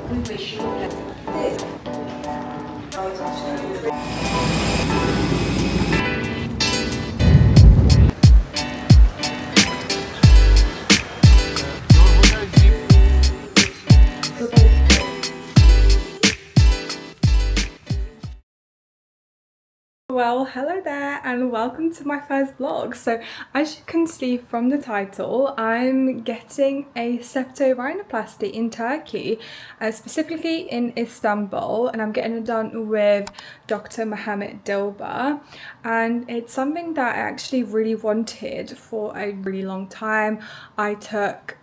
we wish you this. Well, hello there and welcome to my first vlog. So as you can see from the title, I'm getting a septorhinoplasty in Turkey, specifically in Istanbul, and I'm getting it done with Dr. Muhammet Dilber, and it's something that I actually really wanted for a really long time. I took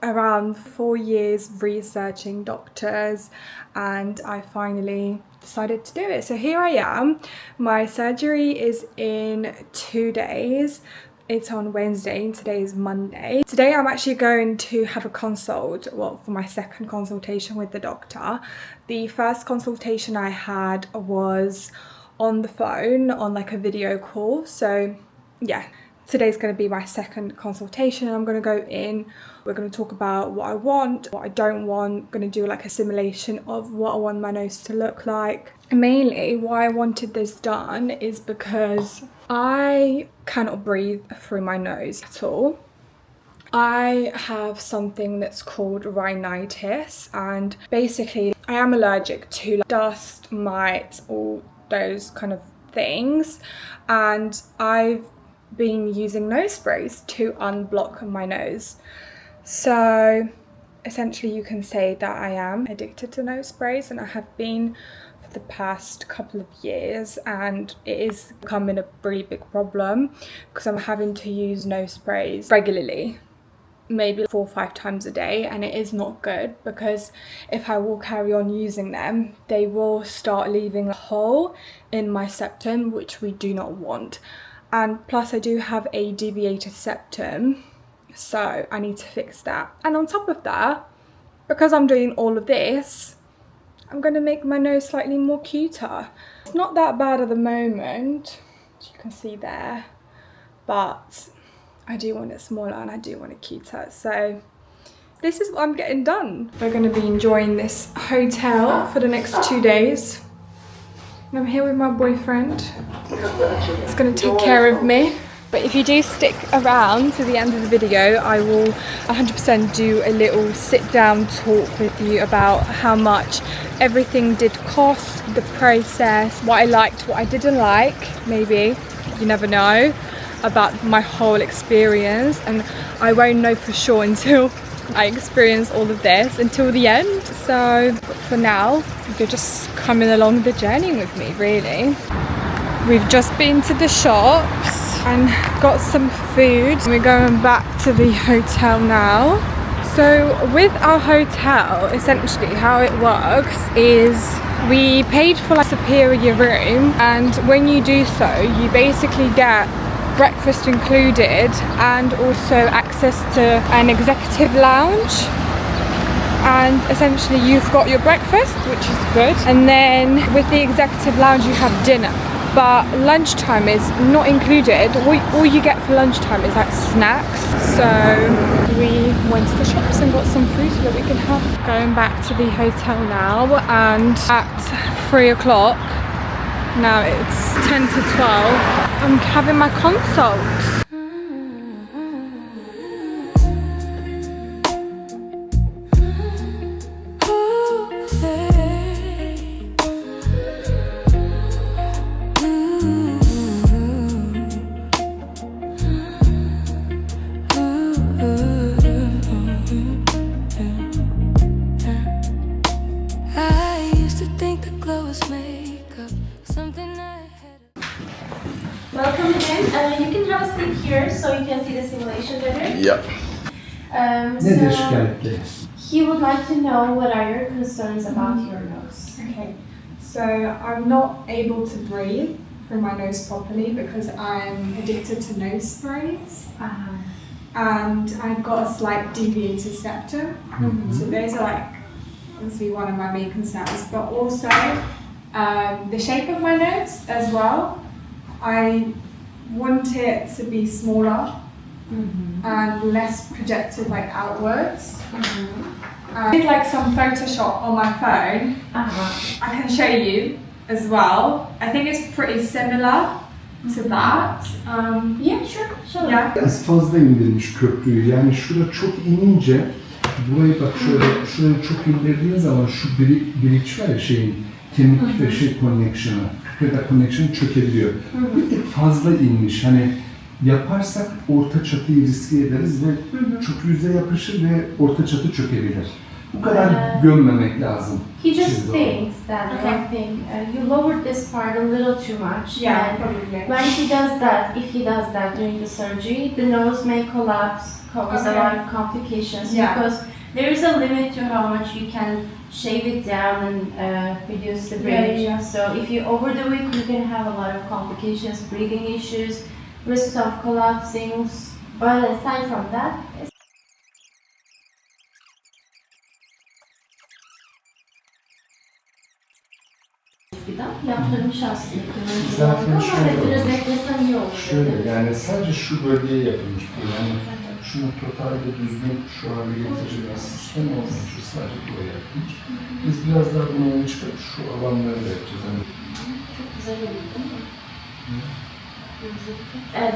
around 4 years researching doctors and I finally decided to do it. So here I am. My surgery is in 2 days. It's on Wednesday and today is Monday. Today I'm actually going to have a consult, well, for my second consultation with the doctor. The first consultation I had was on the phone, on like a video call. So yeah, today's going to be my second consultation. I'm going to go in, we're going to talk about what I want, what I don't want. I'm going to do like a simulation of what I want my nose to look like. Mainly why I wanted this done is because I cannot breathe through my nose at all. I have something that's called rhinitis, and basically I am allergic to like dust, mites, all those kind of things, and I've been using nose sprays to unblock my nose. So essentially you can say that I am addicted to nose sprays, and I have been for the past couple of years, and it is becoming a really big problem because I'm having to use nose sprays regularly, maybe 4 or 5 times a day, and it is not good because if I will carry on using them, they will start leaving a hole in my septum, which we do not want. And plus I do have a deviated septum, so I need to fix that. And on top of that, because I'm doing all of this, I'm going to make my nose slightly more cuter. It's not that bad at the moment, as you can see there, but I do want it smaller and I do want it cuter. So this is what I'm getting done. We're going to be enjoying this hotel for the next 2 days. I'm here with my boyfriend. He's going to take care of me. But if you do stick around to the end of the video, I will 100% do a little sit down talk with you about how much everything did cost, the process, what I liked, what I didn't like, maybe, you never know, about my whole experience. And I won't know for sure until I experience all of this, until the end. So for now, you're just coming along the journey with me, really. We've just been to the shops and got some food. We're going back to the hotel now. So with our hotel, essentially how it works is we paid for like a superior room, and when you do so, you basically get breakfast included and also access to an executive lounge. And essentially you've got your breakfast, which is good, and then with the executive lounge you have dinner. But lunchtime is not included. All you get for lunchtime is like snacks. So we went to the shops and got some food so that we can have. Going back to the hotel now, and at 3 o'clock, now it's 10 to 12, I'm having my consult. Welcome again. You can have a seat here so you can see the simulation better. Yep. So he would like to know what are your concerns about your nose. Okay, so I'm not able to breathe through my nose properly because I'm addicted to nose sprays. And I've got a slight deviated septum. So those are like obviously one of my main concerns, but also the shape of my nose as well. I want it to be smaller and less projected like outwards. I did like some Photoshop on my phone. I can show you as well. I think it's pretty similar to that. Yeah, sure. Yeah. Biraz fazla indirmiş köprüyü. Yani şurada çok inince, burayı bak şuraya çok indirdiğin zaman şu bridge var ya kemik ve connection'ı, kıkırdak connection'ı çökebiliyor. Bir tık fazla inmiş. Hani yaparsak orta çatıyı riske ederiz ve çok yüze yapışır ve orta çatı çökebilir. Bu kadar gömmemek lazım. He just thinks that you lowered this part a little too much. Yeah, and probably. when he does that, if he does that during the surgery, the nose may collapse, cause a lot of complications. Yeah. Because there is a limit to how much you can shave it down and reduce the bridge. Yeah. So if you overdo it, you can have a lot of complications, breathing issues, risks of collapsing. But aside from that, yaptırmış aslında. Zaten Ama şöyle biraz olmuş. eklesem iyi olur. Şöyle yani sadece şu bölgeye yapılmış bu. Yani şunu totalde düzgün şu hale getirici bir sistem olmuş. Şu sadece buraya yapılmış. Biz biraz daha bunu öne çıkarıp şu alanları da yapacağız. Yani Çok güzel oldu.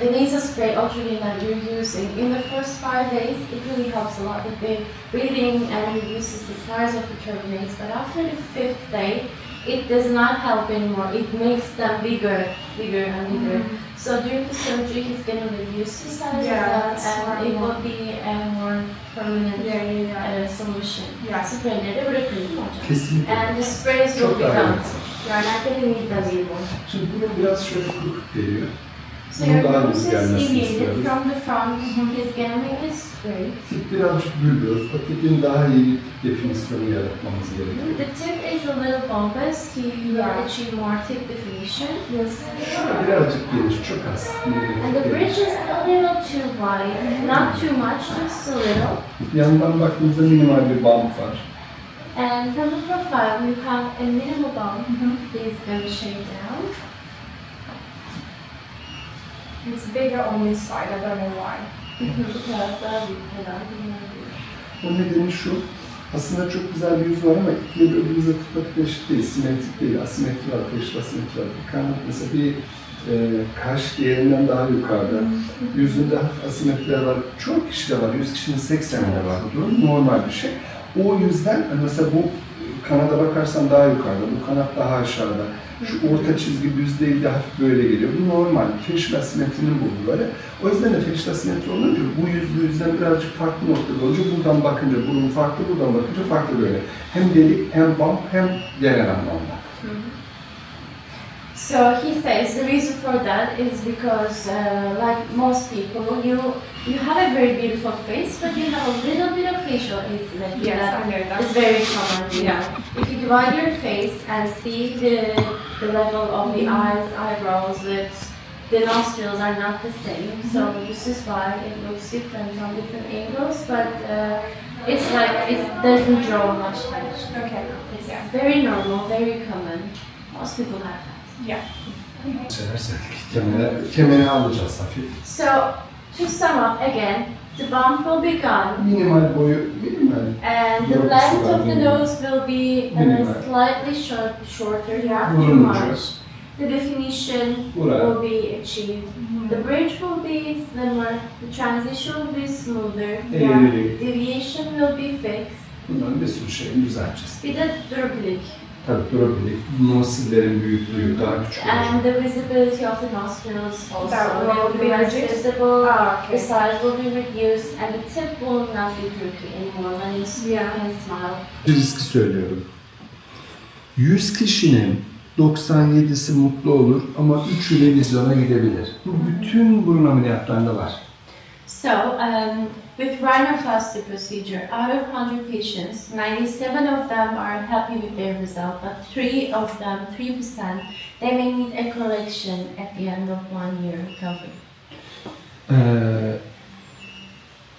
The nasal spray ultraline that you're using, in the first 5 days, it really helps a lot with the breathing and reduces the size of the turbinates. But after the 5th day, it does not help anymore. It makes them bigger and bigger. So during the surgery, he's going to reduce the size of that, and it will be a more permanent solution. Sprayleri bırakıyorum hocam. kesinlikle. And the sprays will Çok be daha done. iyi. You're not going to need them anymore. Şimdi bunun biraz şöyle kuruk geliyor. So Bunun your daha nose düz is gelmesini deviated istiyoruz. from the front. He's gonna make it straight. Tip birazcık bülbüyoruz. O tipin daha iyi bir definisyonu yaratmamız gerekiyor. The tip is a little bulbous. He will achieve more tip definition. Şurada birazcık geniş, çok az. And the bridge is a little too wide. Not too much, just a little. Yandan baktığımızda minimal bir bump var. And from the profile, you have a minimal bump. He's gonna shave down. It's bigger on this side, I don't know why. O nedeni şu, aslında çok güzel bir yüz var ama ikiye birbirimize tıpatıp eşit değil, simetrik değil, asimetri var, feşil asimetri var. Bir kanat mesela bir kaş diğerinden daha yukarıda, yüzünde hafif asimetriler var. Çok kişide var, 100 kişinin 80'inde var bu durum, normal bir şey. O yüzden mesela bu kanada bakarsan daha yukarıda, bu kanat daha aşağıda. Şu orta çizgi düz değil de hafif böyle geliyor. Bu normal. Feşil asimetrinin bu böyle. O yüzden de feşil asimetri olunca bu yüzden birazcık farklı noktada olunca buradan bakınca burun farklı, buradan bakınca farklı böyle. Hem delik, hem bump, hem genel anlamda. So he says the reason for that is because, like most people, you have a very beautiful face, but you have a little bit of facial asymmetry. Yes, I know that. It's very common. You know. If you divide your face and see the level of the eyes, eyebrows, lips, the nostrils are not the same. So this is why it looks different from different angles. But it's like it doesn't draw much attention. Okay. It's very normal, very common. Most people have that. Yeah. Seversek kemeri alacağız hafif. So, to sum up again, the bump will be gone, Minimal boyu, minimal. and the Yok, length of the minimal. nose will be Minimal. slightly shorter, not too Burun much. ucu. The definition Buraya. will be achieved. The bridge will be slimmer, the transition will be smoother, Eğrilik. deviation will be fixed. Bundan bir sürü şey düzelteceğiz. Bir de durabilik. Tabii durabilik. Nosillerin büyüklüğü daha küçük olacak. And the visibility of the nostrils also. That will They will be be less reduced? visible. Ah, The okay. size will be reduced and the tip will not be droopy anymore when you speak and smile. Bir riski söylüyorum. 100 kişinin 97'si mutlu olur ama 3'ü revizyona gidebilir. Bu bütün burun ameliyatlarında var. So, with rhinoplasty procedure, out of 100 patients, 97 of them are happy with their result, but 3 of them, 3%, they may need a correction at the end of 1 year recovery.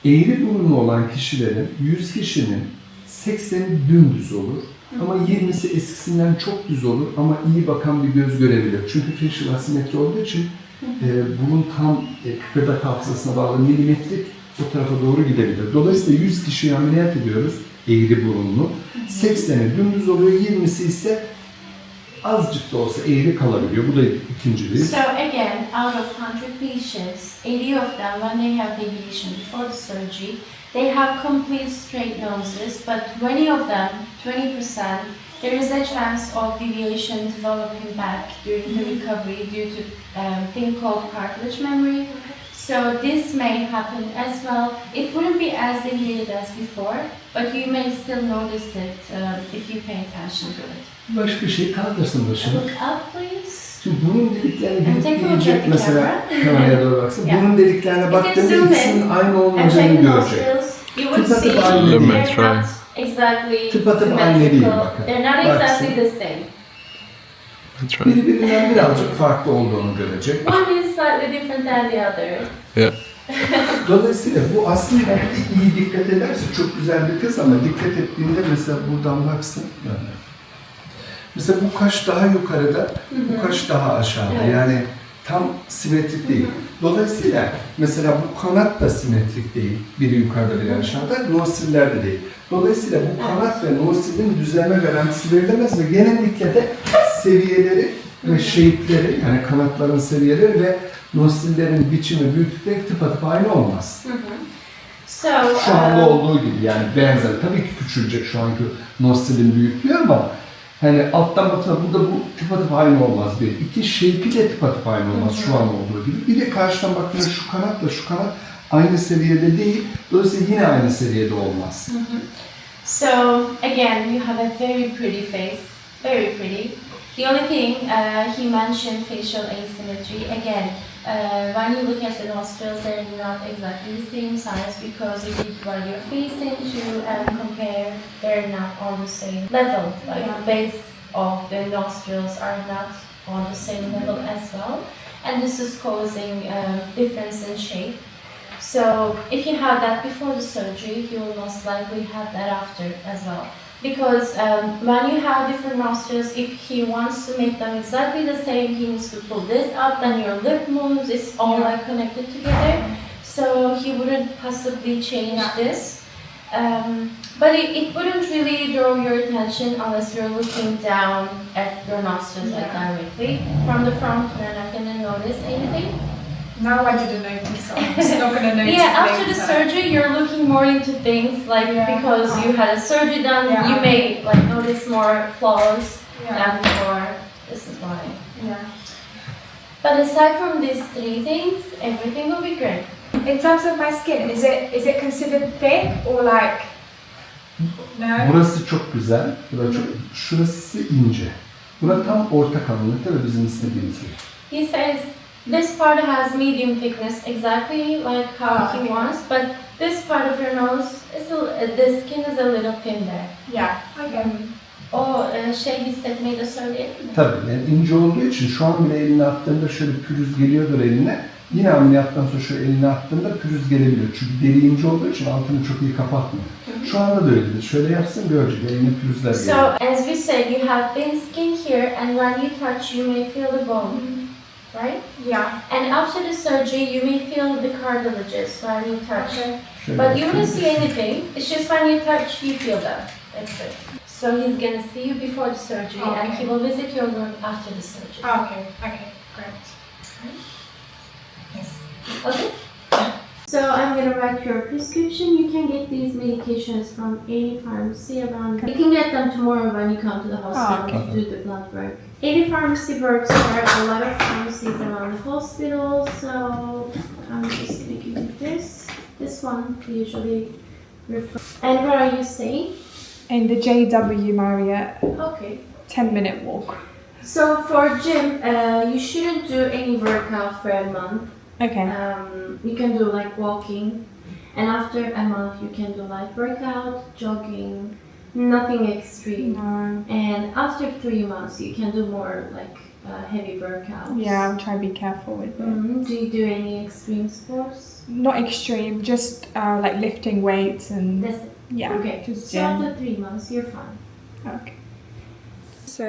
Eğri burunlu olan kişilerin 100 kişinin 80'i dümdüz olur. Ama 20'si eskisinden çok düz olur ama iyi bakan bir göz görebilir. Çünkü facial asimetri olduğu için burun tam kıkırdak hafızasına bağlı milimetrik o tarafa doğru gidebilir. Dolayısıyla 100 kişiyi ameliyat ediyoruz. eğri burunlu. 80'i dümdüz oluyor, 20'si ise azıcık da olsa eğri kalabiliyor. Bu da ikinciliği. So again, out of 100 patients, 80 of them, when they have deviation before the surgery, they have complete straight noses, but 20 of them, 20%, there is a chance of deviation developing back during the recovery due to thing called cartilage memory. So this may happen as well. It wouldn't be as deviated as before, but you may still notice it if you pay attention to it. Başka şey kaldırsın başını. Look up, please. Şimdi burun deliklerine And take a look at gidip the mesela camera. kameraya doğru baksın. Yeah. Burun deliklerine baktığında zoom ikisinin in aynı and olmadığını check the görecek. nostrils, you would Tıpatıp see aynı değil. they're not exactly Tıpatıp aynı değil symmetrical. bakın. They're not Baksın. exactly the same. That's right. Birbirinden birazcık farklı olduğunu görecek. One is slightly different than the other. Yeah. Dolayısıyla bu aslında iyi dikkat ederse çok güzel bir kız ama dikkat ettiğinde mesela buradan baksın. Mesela bu kaş daha yukarıda, bu kaş daha aşağıda. Evet. Yani tam simetrik değil. Dolayısıyla mesela bu kanat da simetrik değil. Biri yukarıda, biri aşağıda. Nosiller de değil. Dolayısıyla bu kanat ve nosilin düzelme garantisi verilemez ve genellikle de seviyeleri ve shape'leri, yani kanatların seviyeleri ve nosillerin biçimi, büyüklükleri tıpatıp aynı olmaz. So, Şu anda olduğu gibi yani benzer. Tabii ki küçülecek şu anki nosilin büyüklüğü ama hani alttan bakına burada bu tıpatıp aynı olmaz bir. İki shape'i de tıpatıp aynı olmaz şu an olduğu gibi. Bir de karşıdan baktığında şu kanatla şu kanat aynı seviyede değil. Dolayısıyla yine aynı seviyede olmaz. So again, you have a very pretty face, very pretty. The only thing he mentioned facial asymmetry. Again, when you look at the nostrils, they're not exactly the same size because if you put your face into and compare, they're not on the same level. Like the base of the nostrils are not on the same level as well, and this is causing difference in shape. So if you have that before the surgery, you will most likely have that after as well. Because when you have different nostrils, if he wants to make them exactly the same, he needs to pull this up, then your lip moves, it's all like connected together. So he wouldn't possibly change this. But it wouldn't really draw your attention unless you're looking down at your nostrils like directly. From the front, you're not going to notice anything. Now I didn't notice, so I'm just not going to notice. Yeah, after the later. surgery, you're looking more into things like because you had a surgery done, you may like notice more flaws than before. This is why. Yeah. But aside from these three things, everything will be great. In terms of my skin, is it considered thick or like? No. Burası çok güzel. Burası çok, şurası ince. Bura tam orta kalınlıkta ve bizim istediğimiz gibi. He says this part has medium thickness, exactly like how he wants, but this part of your nose, the skin is a little thin there. Yeah. Okay. O şey hissetmeyi de söyleyelim mi? Tabii yani ince olduğu için şu an bile eline attığında şöyle pürüz geliyordur eline. Yine ameliyattan sonra şöyle eline attığında pürüz gelebiliyor. Çünkü deri ince olduğu için altını çok iyi kapatmıyor. Şu anda da öyledir. Şöyle yapsın görecek eline pürüzler So geliyor. as we said, you have thin skin here, and when you touch, you may feel the bone, right? Yeah. And after the surgery, you may feel the cartilages when you touch. Okay. Şöyle But you yapsın. won't see anything. It's just when you touch, you feel them. That's it. So he's gonna see you before the surgery, and he will visit your room after the surgery. Okay. Okay. Great. Yes. Okay. So I'm gonna write your prescription. You can get these medications from any pharmacy around. You can get them tomorrow when you come to the hospital okay. to do the blood work. Any pharmacy works. There are a lot of pharmacies around the hospital, so I'm just gonna give you this. This one we usually refer. And where are you staying? In the JW Marriott, Okay. 10-minute walk. So for gym, you shouldn't do any workout for a month. Okay. You can do like walking, and after a month you can do light workout, jogging, nothing extreme. No. And after 3 months you can do more like heavy workouts. Yeah, I'll try to be careful with it. Do you do any extreme sports? Not extreme, just like lifting weights and That's it. yeah. Okay. Just So after 3 months you're fine. Okay. So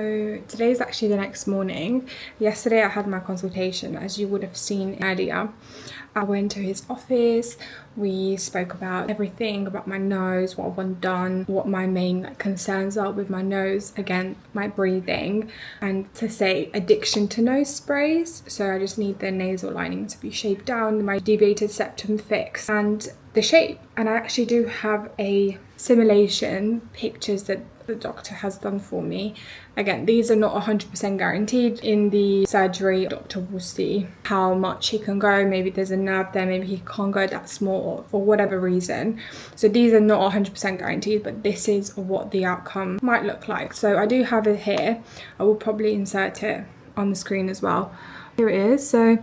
today is actually the next morning. Yesterday I had my consultation, as you would have seen earlier. I went to his office. We spoke about everything, about my nose, what I want done, what my main concerns are with my nose, again, my breathing, and to say addiction to nose sprays. So I just need the nasal lining to be shaped down, my deviated septum fixed, and the shape. And I actually do have a simulation pictures that the doctor has done for me. Again, these are not 100% guaranteed. In the surgery, doctor will see how much he can go. Maybe there's a nerve there, maybe he can't go that small for whatever reason. So these are not 100% guaranteed, but this is what the outcome might look like. So I do have it here. I will probably insert it on the screen as well. Here it is. So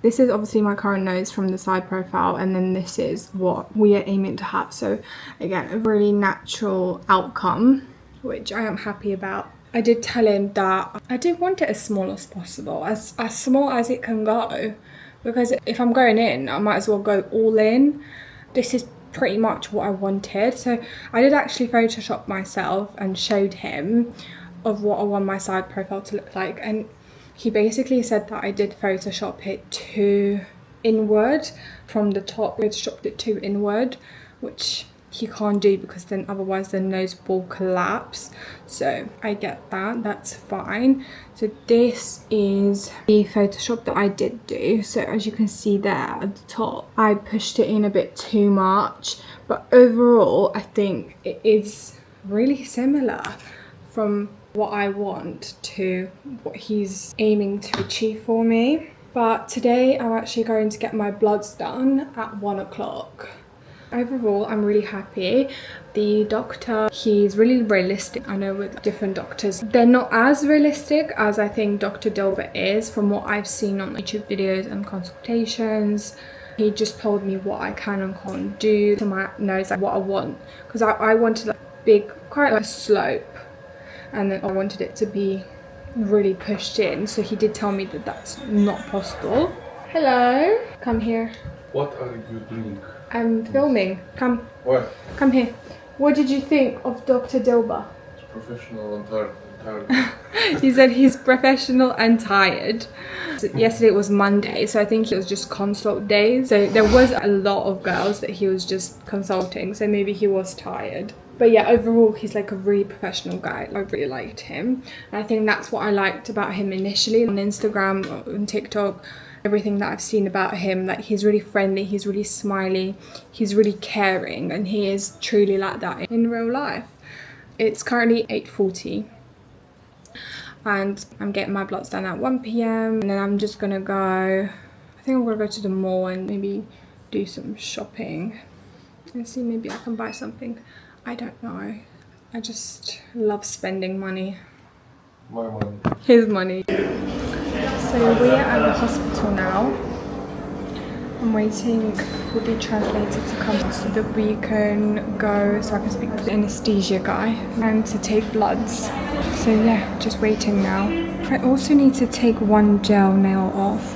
this is obviously my current nose from the side profile, and then this is what we are aiming to have. So again, a really natural outcome, which I am happy about. I did tell him that I did want it as small as possible, as small as it can go, because if I'm going in, I might as well go all in. This is pretty much what I wanted. So I did actually Photoshop myself and showed him of what I want my side profile to look like, and he basically said that I did Photoshop it to inward from the top. Photoshopped it to inward, which he can't do because then otherwise the nose will collapse. So I get that, that's fine. So this is the Photoshop that I did do. So as you can see there at the top, I pushed it in a bit too much, but overall I think it is really similar from what I want to what he's aiming to achieve for me. But today I'm actually going to get my bloods done at 1 o'clock. Overall, I'm really happy. The doctor, he's really realistic. I know with different doctors, they're not as realistic as I think Dr. Dilber is from what I've seen on YouTube videos and consultations. He just told me what I can and can't do to my nose, like what I want. Because I wanted like big, quite like a slope. And then I wanted it to be really pushed in. So he did tell me that that's not possible. Hello, come here. What are you doing? I'm filming. Come. What? Come here. What did you think of Dr. Dilber? It's professional and tired. He said he's professional and tired. So yesterday was Monday, so I think it was just consult days. So there was a lot of girls that he was just consulting, so maybe he was tired. But yeah, overall, he's like a really professional guy. I really liked him. And I think that's what I liked about him initially on Instagram, on TikTok, everything that I've seen about him. Like, he's really friendly, he's really smiley, he's really caring, and he is truly like that in real life. It's currently 8:40 and I'm getting my bloods done at 1 PM, and then I'm just gonna go, I think I'm gonna go to the mall and maybe do some shopping and see maybe I can buy something. I don't know. I just love spending money. My money. His money. So we are at the hospital now. I'm waiting for the translator to come so that we can go, so I can speak to the anesthesia guy and to take bloods. So yeah, just waiting now. I also need to take one gel nail off,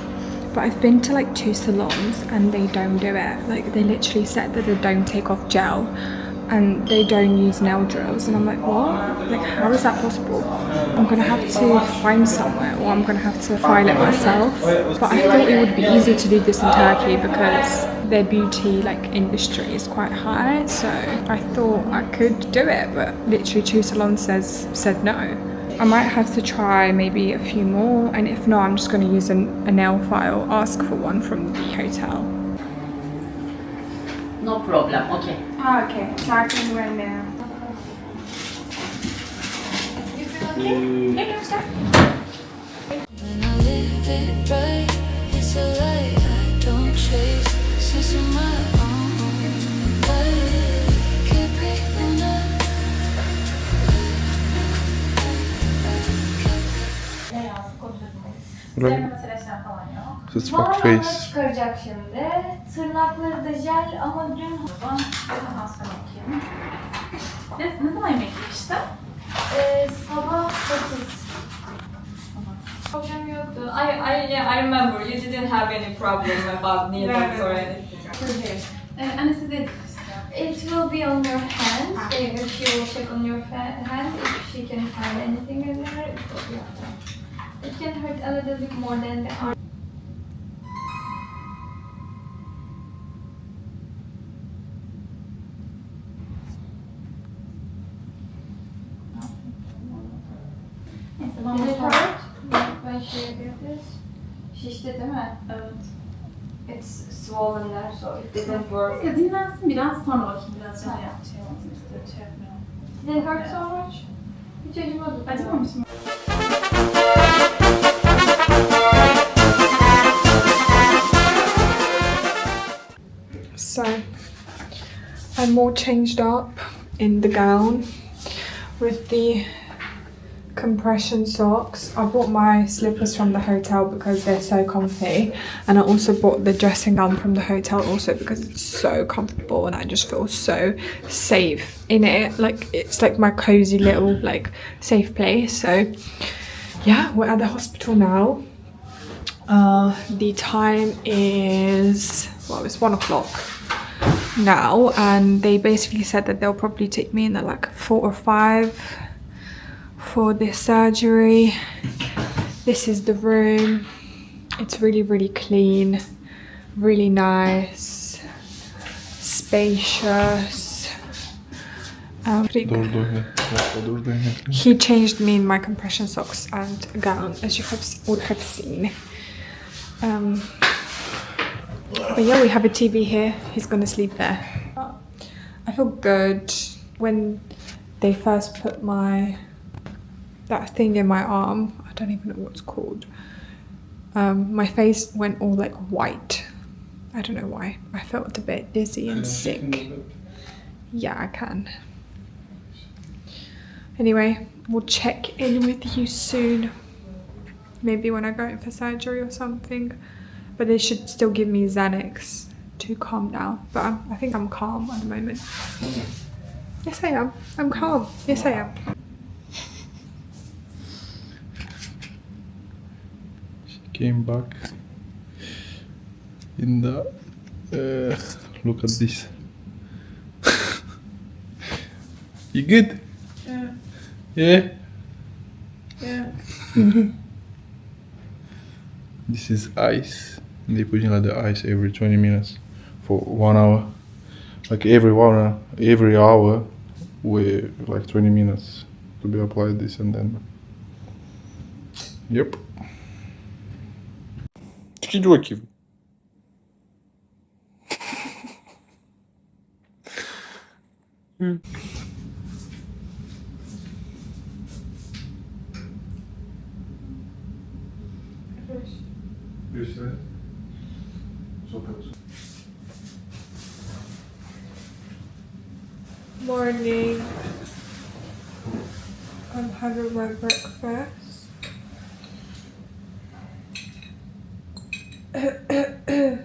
but I've been to like 2 salons and they don't do it. Like, they literally said that they don't take off gel and they don't use nail drills, and I'm like, what? Like, how is that possible? I'm gonna have to find somewhere, or I'm gonna have to file it myself. But I thought it would be easy to do this in Turkey because their beauty industry is quite high, so I thought I could do it, but literally 2 salons said no. I might have to try maybe a few more, and if not, I'm just gonna use a nail file, ask for one from the hotel. No problem, okay. Ah, okay. So I can right now. You feel okay? Yeah, you're set. When I live it right, it's a lie I don't chase. Sense of my own life. Can't breathe enough. Just fuck face. Çıkaracak şimdi. Tırnakları da jel ama dün Ne zaman yemek yemiştin? sabah 8. Problem yoktu. I remember you didn't have any problem about needles or anything. Anesthetic. It will be on your hand. She will check on your hand. If she can find anything in there, it will be on there. It can hurt a little bit more than the arm. Ama Did it sonra... hurt when she did this? Şişti değil mi? Evet. It's swollen there, so it didn't work. Ya dinlensin biraz sonra bakayım biraz şey yap. Şey olsun istiyor, şey yapmıyorum. Did it hurt so much? Hiç acımadı. Acımamış mı? So I'm all changed up in the gown with the compression socks. I bought my slippers from the hotel because they're so comfy, and I also bought the dressing gown from the hotel also because it's so comfortable and I just feel so safe in it. Like it's like my cozy little like safe place. So yeah, we're at the hospital now. The time is, well, it's 1 o'clock now, and they basically said that they'll probably take me in at like 4 or 5 for this surgery. This is the room. It's really, really clean, really nice, spacious. He changed me in my compression socks and gown, as you would have seen. But yeah, we have a TV here. He's gonna sleep there. I feel good. When they first put that thing in my arm, I don't even know what it's called. My face went all like white. I don't know why. I felt a bit dizzy and sick. Yeah, I can. Anyway, we'll check in with you soon. Maybe when I go in for surgery or something. But they should still give me Xanax to calm down. But I think I'm calm at the moment. Yes, I am. I'm calm. Yes, I am. She came back in the... look at this. You good? Yeah. Yeah? Yeah. This is ice. They put in like the ice every 20 minutes for 1 hour. Like every hour with like 20 minutes to be applied this, and then yep. Çıkıcı bakayım. Göster. Morning. I'm having my breakfast.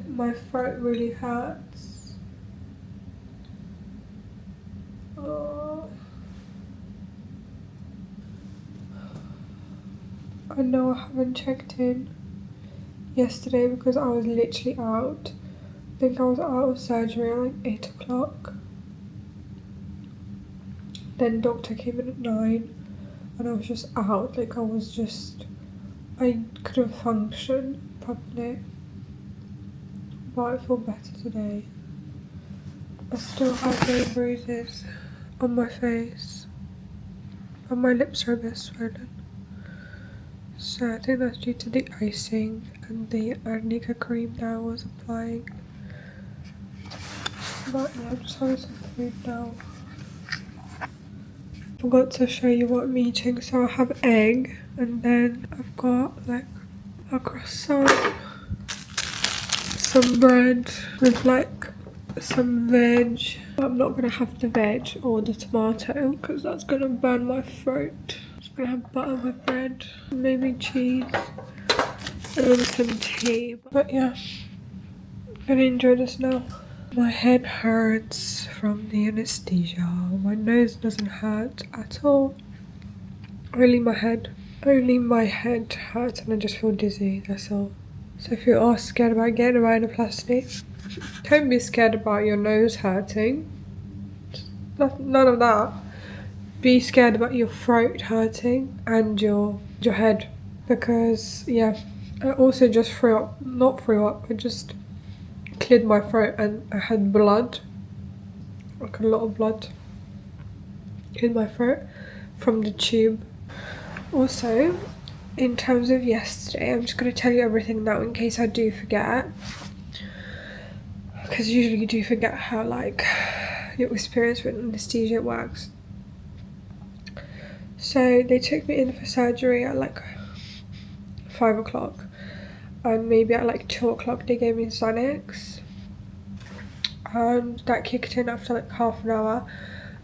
My throat really hurts. I know I haven't checked in yesterday because I was literally out. I think I was out of surgery at like 8 o'clock. Then doctor came in at 9 and I was just out. Like I couldn't function properly. But I feel better today. I still have no bruises on my face. And my lips are a bit swollen. So I think that's due to the icing and the arnica cream that I was applying. But yeah, I'm just having some food now. Forgot to show you what I'm eating. So I have egg, and then I've got like a croissant, some bread with like some veg. I'm not gonna have the veg or the tomato because that's gonna burn my throat. I'm just gonna have butter with bread, maybe cheese, and then some tea. But yeah, I'm gonna enjoy this now. My head hurts from the anesthesia. My nose doesn't hurt at all. Only my head hurts and I just feel dizzy, that's all. So if you are scared about getting a rhinoplasty, don't be scared about your nose hurting. None of that. Be scared about your throat hurting and your head. Because yeah, I also just I just cleared my throat and I had blood, like a lot of blood in my throat from the tube. Also, in terms of yesterday, I'm just going to tell you everything now in case I do forget, because usually you do forget how like your experience with anesthesia works. So they took me in for surgery at like 5 o'clock, and maybe at like 2 o'clock they gave me Xanax, and that kicked in after like half an hour,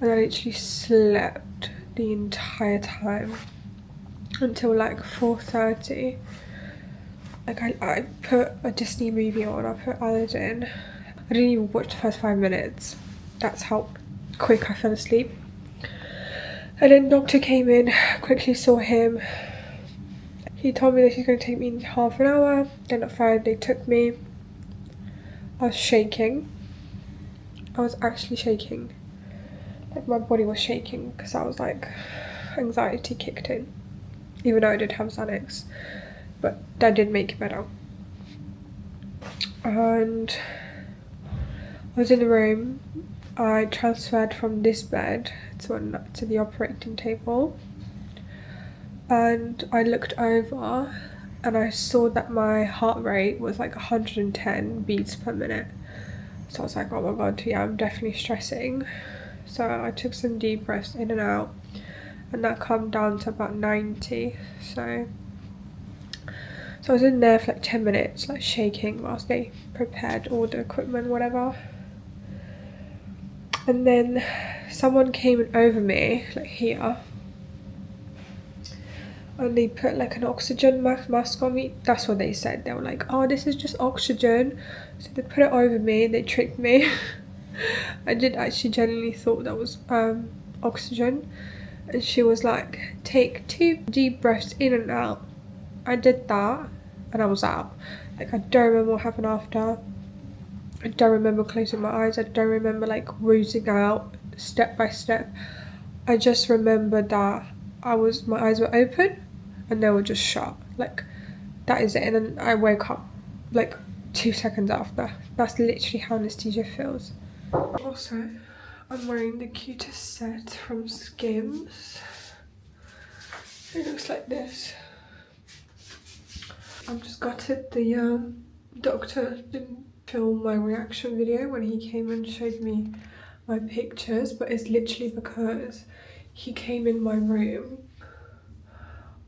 and I literally slept the entire time until like 4:30. Like I put a Disney movie on, I put Aladdin. I didn't even watch the first 5 minutes. That's how quick I fell asleep. And then doctor came in, quickly saw him. He told me that he's going to take me in half an hour. Then at 5 they took me. I was shaking. I was actually shaking. Like my body was shaking because I was like, anxiety kicked in. Even though I did have Xanax. But that did make it better. And I was in the room. I transferred from this bed to the operating table, and I looked over and I saw that my heart rate was like 110 beats per minute. So I was like, oh my god, yeah, I'm definitely stressing. So I took some deep breaths in and out, and that calmed down to about 90. So I was in there for like 10 minutes, like shaking whilst they prepared all the equipment, whatever. And then someone came over me, like here, and they put like an oxygen mask on me. That's what they said. They were like, oh, this is just oxygen. So they put it over me, they tricked me. I did actually genuinely thought that was oxygen. And she was like, take 2 deep breaths in and out. I did that, and I was out. Like, I don't remember what happened after. I don't remember closing my eyes. I don't remember like bruising out step by step. I just remember that my eyes were open and they were just shut. Like, that is it. And then I woke up like 2 seconds after. That's literally how anesthesia feels. Also, I'm wearing the cutest set from Skims. It looks like this. I've just gutted the doctor didn't film my reaction video when he came and showed me my pictures, but it's literally because he came in my room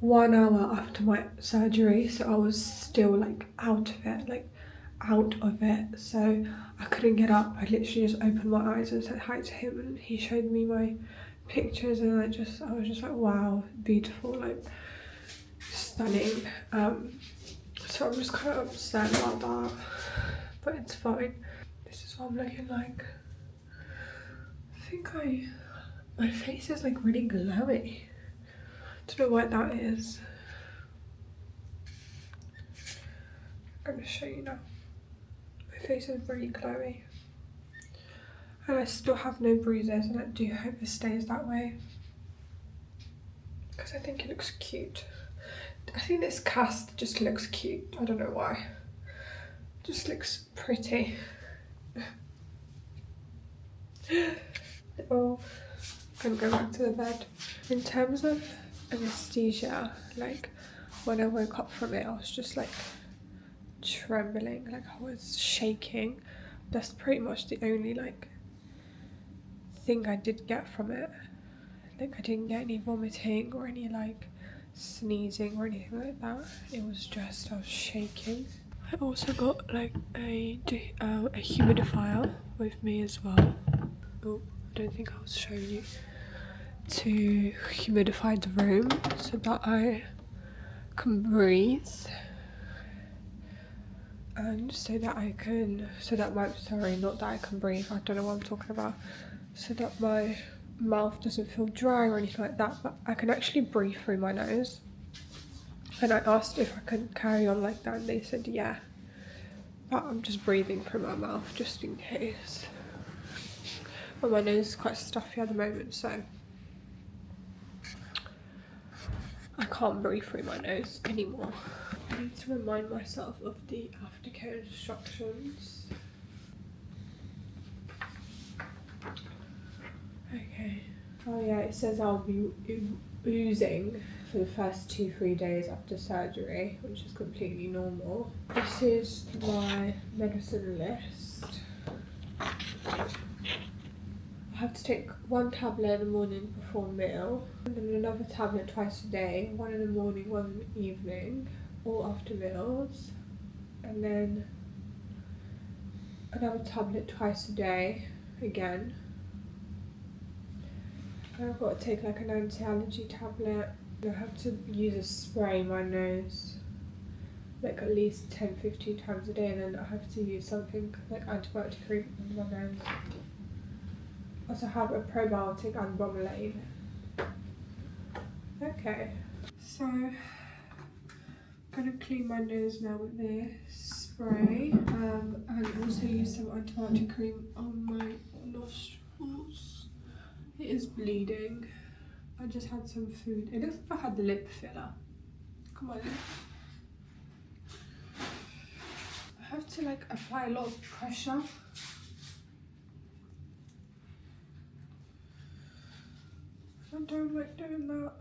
1 hour after my surgery, so I was still like out of it, so I couldn't get up. I literally just opened my eyes and said hi to him, and he showed me my pictures, and I was just like, wow, beautiful, like stunning. So I'm just kind of upset about that, but it's fine. This is what I'm looking like. I think my face is like really glowy. Don't know why that is. I'm gonna show you now. My face is really glowy. And I still have no bruises, and I do hope it stays that way, because I think it looks cute. I think this cast just looks cute. I don't know why. It just looks pretty. Oh, I'm gonna go back to the bed. In terms of anesthesia, like when I woke up from it, I was just like trembling, like I was shaking. That's pretty much the only like thing I did get from it. Like, I didn't get any vomiting or any like sneezing or anything like that. It was just I was shaking. I also got like a humidifier with me as well. Oh, I don't think I was showing you. To humidify the room so that I can breathe, and so that I can not that I can breathe, I don't know what I'm talking about, so that my mouth doesn't feel dry or anything like that, but I can actually breathe through my nose. And I asked if I could carry on like that, and they said yeah, but I'm just breathing through my mouth just in case. But my nose is quite stuffy at the moment, so I can't breathe through my nose anymore. I need to remind myself of the aftercare instructions. Okay. Oh yeah, it says I'll be bruising for the first 2-3 days after surgery, which is completely normal. This is my medicine list. I have to take 1 tablet in the morning before meal, and then another tablet twice a day, 1 in the morning, 1 in the evening, all after meals, and then another tablet twice a day again. And I've got to take like an anti-allergy tablet. I have to use a spray in my nose like at least 10-15 times a day, and then I have to use something like antibiotic cream in my nose. I also have a probiotic and bromelain. Okay, so I'm gonna clean my nose now with this spray, and also use some antibiotic cream on my nostrils. It is bleeding. I just had some food. It looks like I had the lip filler. Come on. I have to like apply a lot of pressure. I don't like doing that.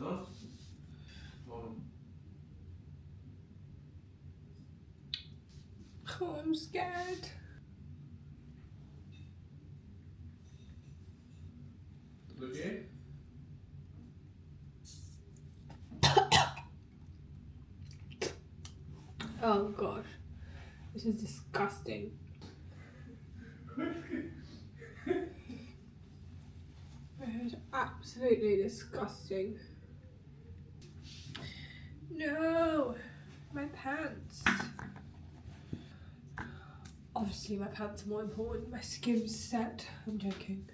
No? Oh, I'm scared. Okay. Oh gosh, this is disgusting. It is absolutely disgusting. No, my pants. Obviously my pants are more important. My skin's set. I'm joking.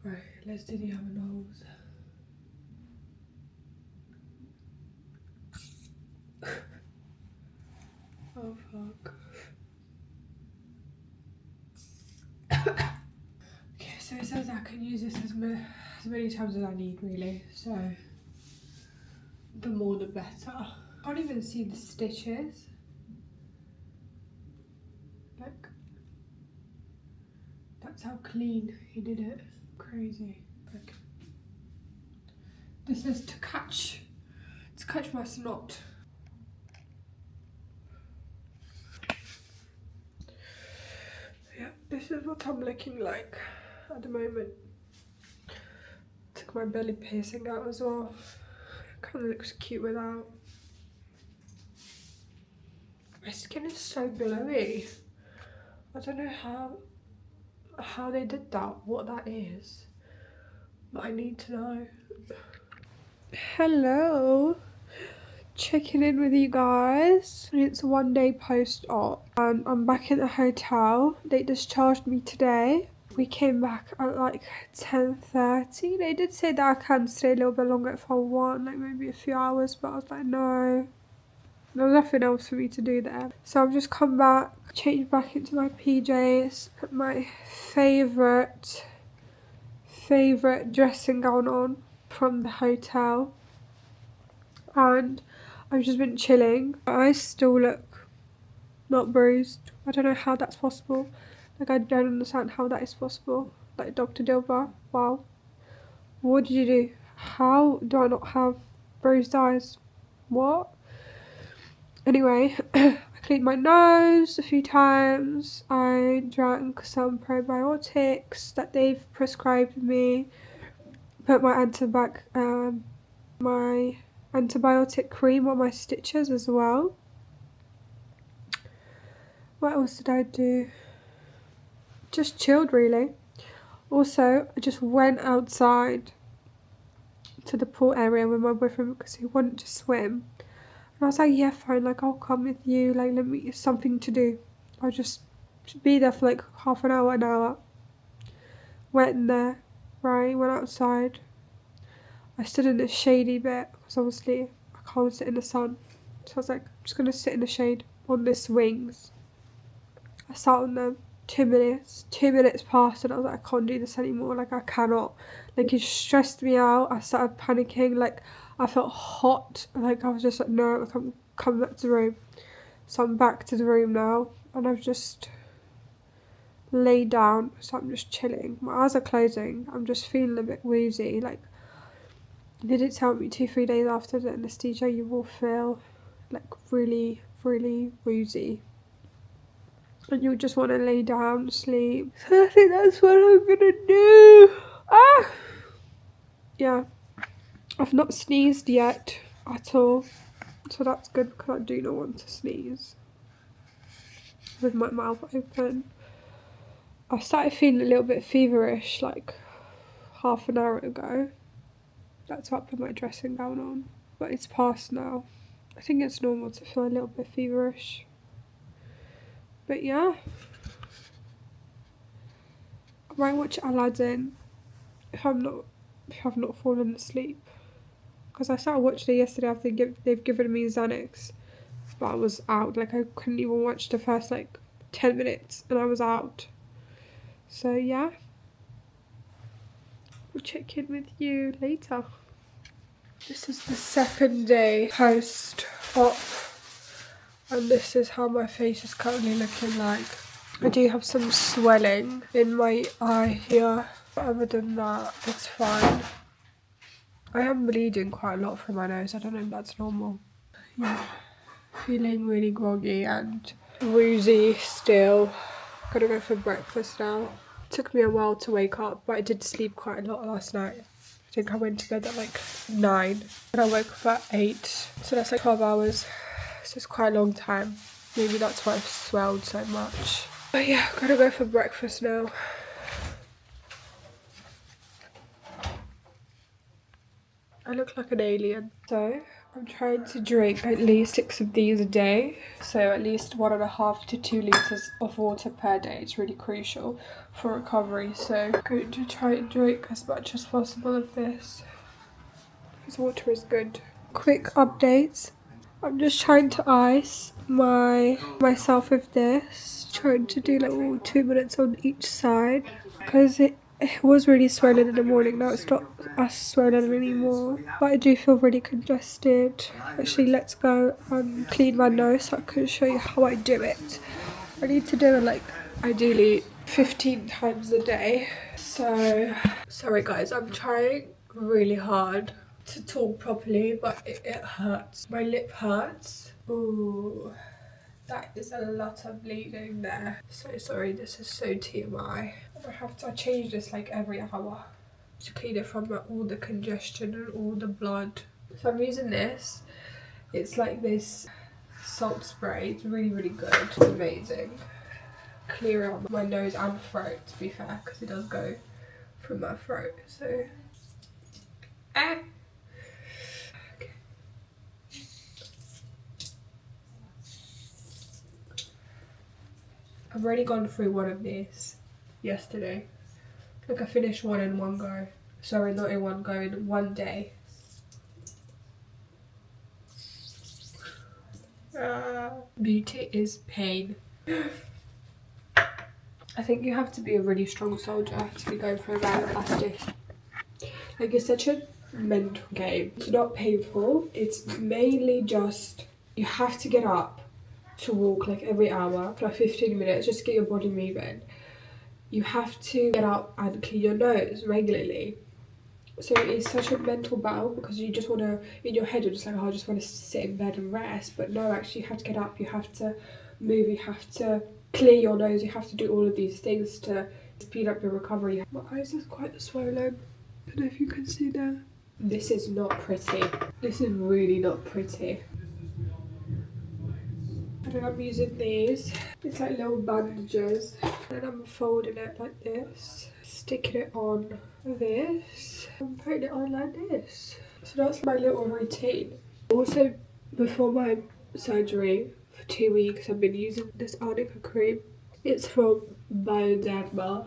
Right, let's do the other nose. Oh fuck. Okay, so it says I can use this as many times as I need, really. So the more the better. I can't even see the stitches. Like, that's how clean he did it. Crazy. Like, this is to catch my snot. Yeah, this is what I'm looking like at the moment. Took my belly piercing out as well. Kind of looks cute without. My skin is so glowy. I don't know how they did that, what that is, but I need to know. Hello, checking in with you guys. It's 1 day post-op and I'm back in the hotel. They discharged me today. We came back at like 10:30. They did say that I can stay a little bit longer if I want, like maybe a few hours, but I was like, no. There was nothing else for me to do there. So I've just come back, changed back into my PJs, put my favourite dressing gown on from the hotel. And I've just been chilling. My eyes still look not bruised. I don't know how that's possible. Like, I don't understand how that is possible. Like, Dr. Dilber, wow. What did you do? How do I not have bruised eyes? What? Anyway, I cleaned my nose a few times. I drank some probiotics that they've prescribed me. Put my antibiotic cream on my stitches as well. What else did I do? Just chilled, really. Also, I just went outside to the pool area with my boyfriend because he wanted to swim. And I was like, yeah, fine, like, I'll come with you, like, let me, something to do. I'll just be there for like half an hour. Went in there, right, went outside. I stood in the shady bit, because obviously I can't sit in the sun. So I was like, I'm just going to sit in the shade on the swings. I sat on them. 2 minutes passed and I was like, I can't do this anymore, like I cannot, like it stressed me out. I started panicking, like I felt hot, like I was just like, no, I'm coming back to the room. So I'm back to the room now and I've just lay down, so I'm just chilling. My eyes are closing. I'm just feeling a bit woozy. Like, they did tell me 2-3 days after the anesthesia you will feel like really, really woozy. And you just want to lay down, sleep. So I think that's what I'm gonna do. Ah! Yeah. I've not sneezed yet at all. So that's good because I do not want to sneeze with my mouth open. I started feeling a little bit feverish like half an hour ago. That's why I put my dressing gown on. But it's past now. I think it's normal to feel a little bit feverish. But yeah. I might watch Aladdin if I've not fallen asleep. Because I started watching it yesterday after they've given me Xanax. But I was out. Like, I couldn't even watch the first like 10 minutes and I was out. So yeah. We'll check in with you later. This is the second day post-op. And this is how my face is currently looking like. I do have some swelling in my eye here. But other than that, it's fine. I am bleeding quite a lot from my nose. I don't know if that's normal. Yeah. Feeling really groggy and woozy still. Gotta go for breakfast now. Took me a while to wake up, but I did sleep quite a lot last night. I think I went to bed at like 9 and I woke up at 8. So that's like 12 hours. So it's quite a long time. Maybe that's why I've swelled so much. But yeah, gotta go for breakfast now. I look like an alien. So I'm trying to drink at least 6 of these a day. So at least 1.5 to 2 litres of water per day. It's really crucial for recovery. So I'm going to try and drink as much as possible of this. Because water is good. Quick updates. I'm just trying to ice myself with this. Trying to do like 2 minutes on each side. Because it was really swollen in the morning, now it's not as swollen anymore. But I do feel really congested. Actually, let's go and clean my nose so I can show you how I do it. I need to do it like ideally 15 times a day. So, sorry guys, I'm trying really hard to talk properly, but it hurts. My lip hurts. Ooh. That is a lot of bleeding there. So sorry, this is so TMI. I change this like every hour to clean it from all the congestion and all the blood. So I'm using this. It's like this salt spray. It's really, really good. It's amazing. Clear out my nose and throat, to be fair, because it does go through my throat. So, I've already gone through one of these yesterday. Like I finished one in one go. Sorry, not in one go, in one day. Beauty is pain. I think you have to be a really strong soldier to be going for a rhinoplasty. Like, it's such a mental game. It's not painful. It's mainly just you have to get up to walk like every hour for like 15 minutes just to get your body moving. You have to get up and clean your nose regularly. So it's such a mental battle because you just want to, in your head you're just like, oh, I just want to sit in bed and rest. But no, actually you have to get up, you have to move, you have to clear your nose, you have to do all of these things to speed up your recovery. My eyes are quite swollen. I don't know if you can see there. This is not pretty. This is really not pretty. And then I'm using these. It's like little bandages. And I'm folding it like this. Sticking it on this. And putting it on like this. So that's my little routine. Also, before my surgery, for 2 weeks, I've been using this arnica cream. It's from Bioderma.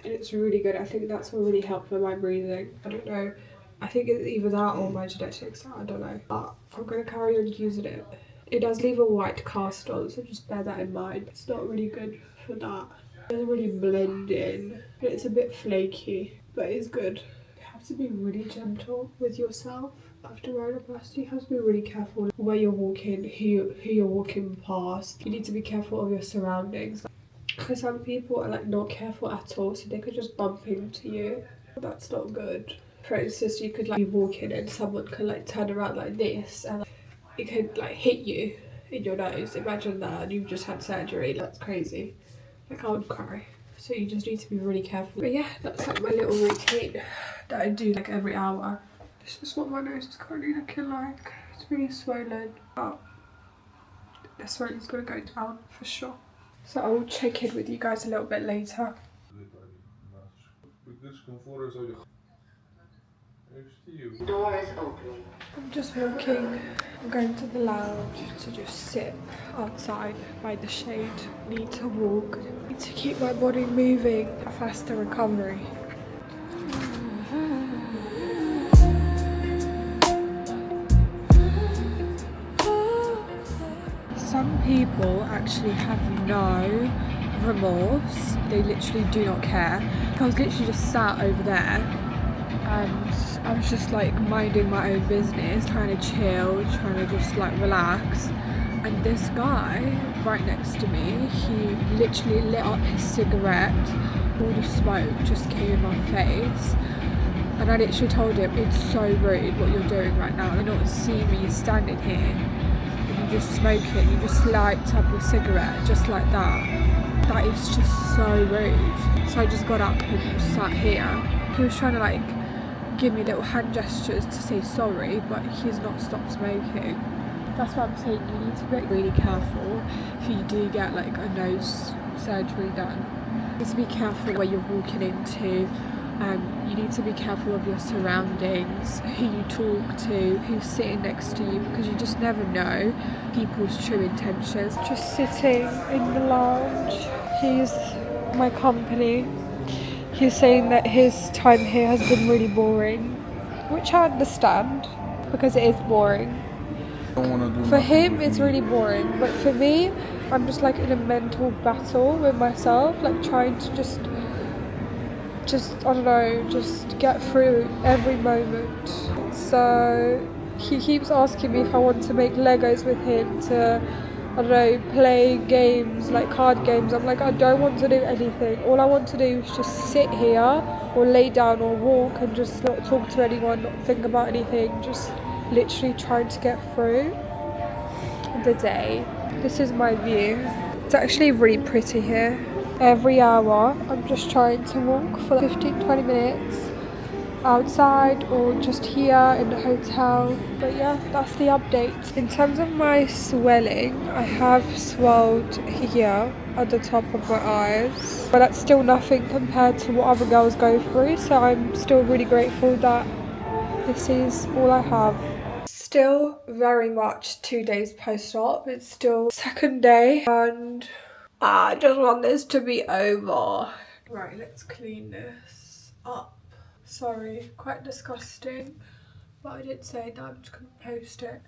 And it's really good. I think that's what really helped with my breathing. I don't know. I think it's either that or my genetics. I don't know. But I'm going to carry on using it. It does leave a white cast on, so just bear that in mind. It's not really good for that. It doesn't really blend in. It's a bit flaky, but it's good. You have to be really gentle with yourself after rhinoplasty. You have to be really careful where you're walking, who you're walking past. You need to be careful of your surroundings. Because some people are like not careful at all, so they could just bump into you. That's not good. For instance, you could like be walking and someone could like turn around like this and like, it could like hit you in your nose. Imagine that, and you've just had surgery. That's crazy. Like I would cry. So you just need to be really careful. But yeah, that's like my little routine that I do like every hour. This is what my nose is currently looking like. It's really swollen, but the swelling's gonna go down for sure. So I will check in with you guys a little bit later. Door is opening. I'm just walking. I'm going to the lounge to just sit outside by the shade. Need to walk. Need to keep my body moving. A faster recovery. Some people actually have no remorse. They literally do not care. I was literally just sat over there and I was just like minding my own business, trying to chill, trying to just like relax. And this guy right next to me, he literally lit up his cigarette. All the smoke just came in my face. And I literally told him, it's so rude what you're doing right now. You don't see me standing here and you just smoking, you just light up your cigarette just like that. That is just so rude. So I just got up and sat here. He was trying to like give me little hand gestures to say sorry, but he's not stopped smoking. That's what I'm saying, you need to be really careful if you do get like a nose surgery done. You need to be careful where you're walking into. You need to be careful of your surroundings, who you talk to, who's sitting next to you, because you just never know people's true intentions. Just sitting in the lounge. He's my company. He's saying that his time here has been really boring, which I understand, because it is boring. For him, it's really boring, but for me, I'm just like in a mental battle with myself, like trying to just I don't know, just get through every moment. So he keeps asking me if I want to make Legos with him to, I don't know, play games, like card games. I'm like, I don't want to do anything. All I want to do is just sit here or lay down or walk and just not talk to anyone, not think about anything, just literally trying to get through the day. This is my view. It's actually really pretty here. Every hour I'm just trying to walk for 15-20 minutes outside or just here in the hotel. But yeah, that's the update. In terms of my swelling, I have swelled here at the top of my eyes, but that's still nothing compared to what other girls go through, so I'm still really grateful that this is all I have. Still very much 2 days post-op. It's still second day and I just want this to be over. Right, let's clean this up. Sorry, quite disgusting, but I did say that I'm just going to post it,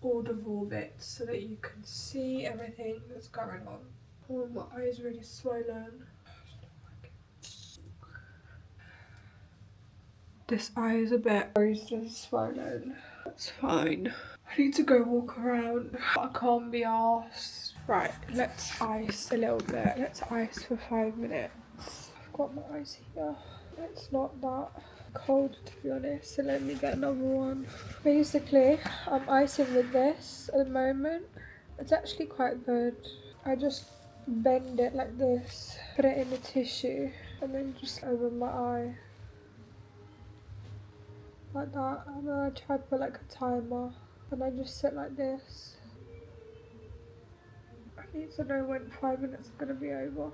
all the raw bits, so that you can see everything that's going on. Oh, my eye is really swollen. This eye is a bit bruised and swollen. That's fine. I need to go walk around, but I can't be arsed. Right, let's ice a little bit. Let's ice for 5 minutes. I've got my ice here. It's not that cold, to be honest, so let me get another one. Basically, I'm icing with this at the moment. It's actually quite good. I just bend it like this, put it in the tissue, and then just over my eye. Like that, and then I try to put like a timer, and I just sit like this. I need to know when 5 minutes is going to be over.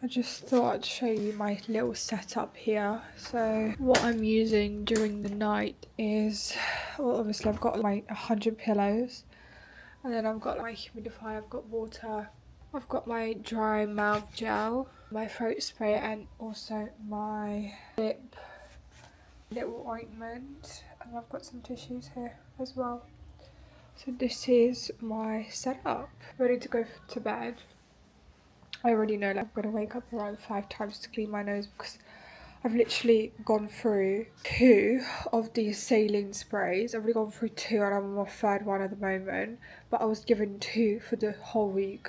I just thought I'd show you my little setup here. So what I'm using during the night is, well, obviously I've got like 100 pillows, and then I've got my humidifier, I've got water, I've got my dry mouth gel, my throat spray, and also my lip little ointment, and I've got some tissues here as well. So this is my setup. Ready to go to bed. I already know like I'm gonna wake up around 5 times to clean my nose because I've literally gone through 2 of these saline sprays. I've already gone through 2 and I'm on my 3rd one at the moment, but I was given 2 for the whole week.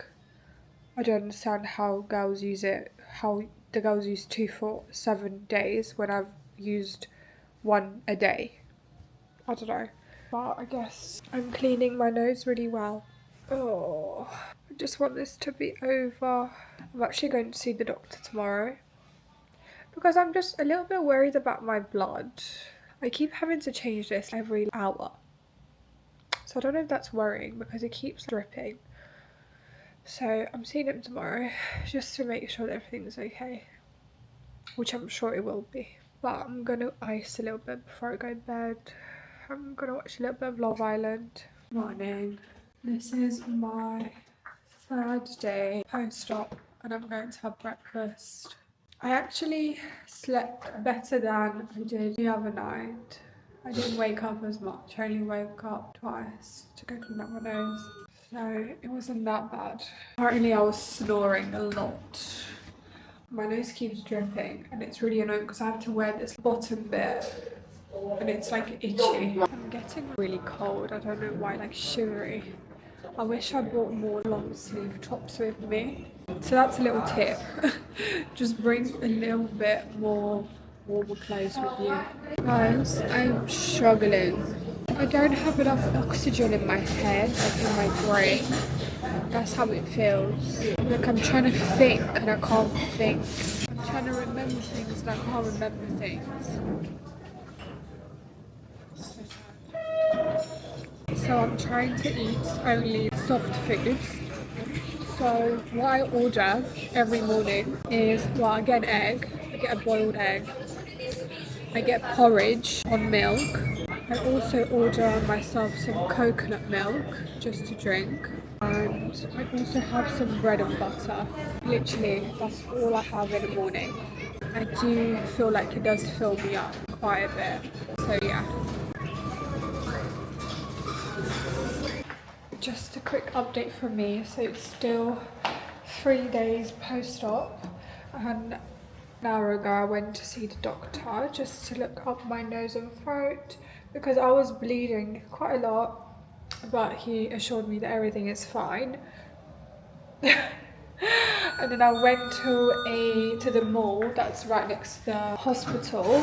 I don't understand how girls use it, how the girls use 2 for 7 days when I've used 1 a day. I don't know. But I guess I'm cleaning my nose really well. Oh, I just want this to be over. I'm actually going to see the doctor tomorrow because I'm just a little bit worried about my blood. I keep having to change this every hour. So I don't know if that's worrying because it keeps dripping. So I'm seeing him tomorrow just to make sure that everything's okay, which I'm sure it will be. But I'm going to ice a little bit before I go to bed. I'm going to watch a little bit of Love Island. Morning. This is my 3rd day post-op and I'm going to have breakfast. I actually slept better than I did the other night. I didn't wake up as much. I only woke up twice to go clean up my nose. So it wasn't that bad. Apparently I was snoring a lot. My nose keeps dripping and it's really annoying because I have to wear this bottom bit and it's like itchy. I'm getting really cold. I don't know why, like shivery. I wish I brought more long sleeve tops with me. So that's a little tip. Just bring a little bit more warmer clothes with you. Guys, I'm struggling. I don't have enough oxygen in my head, like in my brain. That's how it feels. Like I'm trying to think and I can't think. I'm trying to remember things and I can't remember things. So I'm trying to eat only soft foods. So what I order every morning is, well, I get an egg, I get a boiled egg, I get porridge on milk. I also order myself some coconut milk just to drink, and I also have some bread and butter. Literally, that's all I have in the morning. I do feel like it does fill me up quite a bit, so yeah. Just a quick update from me. So it's still 3 days post-op, and an hour ago I went to see the doctor just to look up my nose and throat because I was bleeding quite a lot, but he assured me that everything is fine. And then I went to the mall that's right next to the hospital,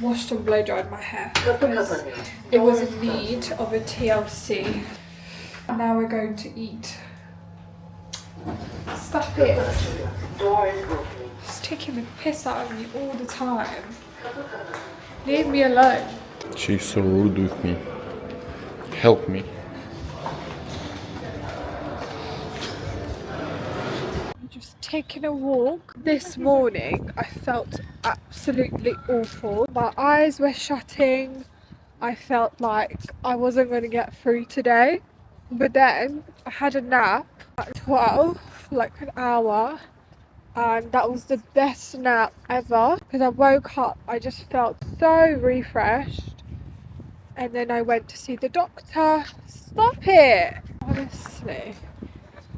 washed and blow dried my hair because it was in need of a TLC. Now we're going to eat. Stop it. It's taking the piss out of me all the time. Leave me alone. She's so rude with me. Help me. Just taking a walk. This morning I felt absolutely awful. My eyes were shutting. I felt like I wasn't going to get through today. But then I had a nap at 12 for like an hour, and that was the best nap ever because I woke up, I just felt so refreshed, and then I went to see the doctor. Stop it! Honestly.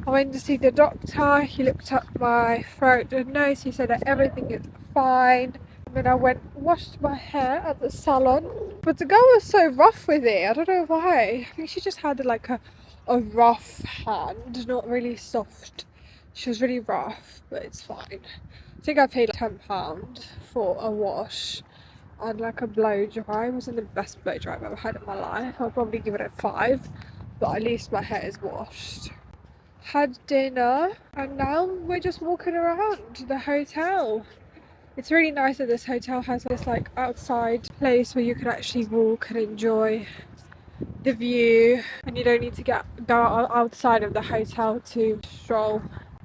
I went to see the doctor, he looked at my throat and nose, he said that everything is fine. And then I went washed my hair at the salon, but the girl was so rough with it. I don't know why. I think she just had like a rough hand, not really soft. She was really rough, but it's fine. I think I paid £10 for a wash and like a blow dry. It wasn't the best blow dry I've ever had in my life. I'll probably give it a 5, but at least my hair is washed. Had dinner and now we're just walking around the hotel. It's really nice that this hotel has this like outside place where you can actually walk and enjoy the view, and you don't need to go outside of the hotel to stroll.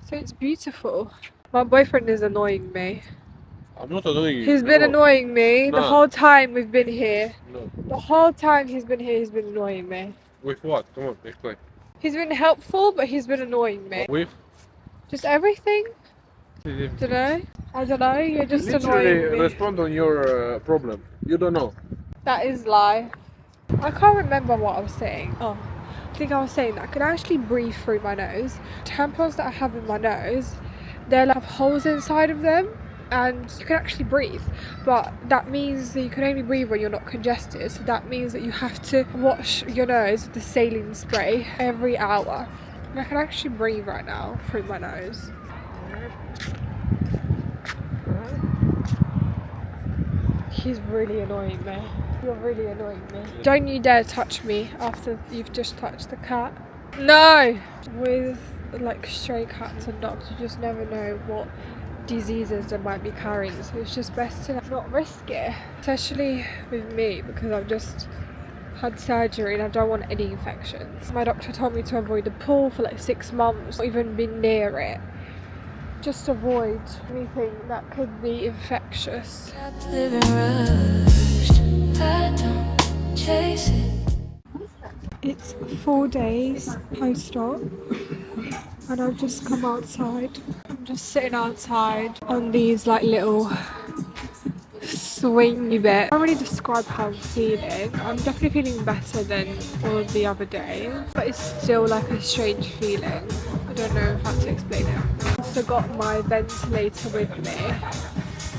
So it's beautiful. My boyfriend is annoying me. I'm not annoying you. He's been annoying me the whole time we've been here. No. The whole time he's been here, he's been annoying me. With what? Come on, explain. He's been helpful, but he's been annoying me. With? Just everything. Dunno. I don't know. You're just Literally annoying me. respond on your problem. You don't know. That is lie. I can't remember what I was saying. Oh, I think I was saying that I can actually breathe through my nose. Tampons that I have in my nose, they like have holes inside of them, and you can actually breathe. But that means that you can only breathe when you're not congested. So that means that you have to wash your nose with the saline spray every hour. I can actually breathe right now through my nose. He's really annoying me. You're really annoying me. Don't you dare touch me after you've just touched the cat. No! With like stray cats and dogs, you just never know what diseases they might be carrying, so it's just best to not risk it. Especially with me, because I've just had surgery and I don't want any infections. My doctor told me to avoid the pool for like 6 months, not even be near it. Just avoid anything that could be infectious. Stop living rushed. I don't chase it. It's 4 days post-op and I've just come outside. I'm just sitting outside on these like little swingy bit. I can't really describe how I'm feeling. I'm definitely feeling better than all of the other days, but it's still like a strange feeling. I don't know how to explain it. I've also got my ventilator with me,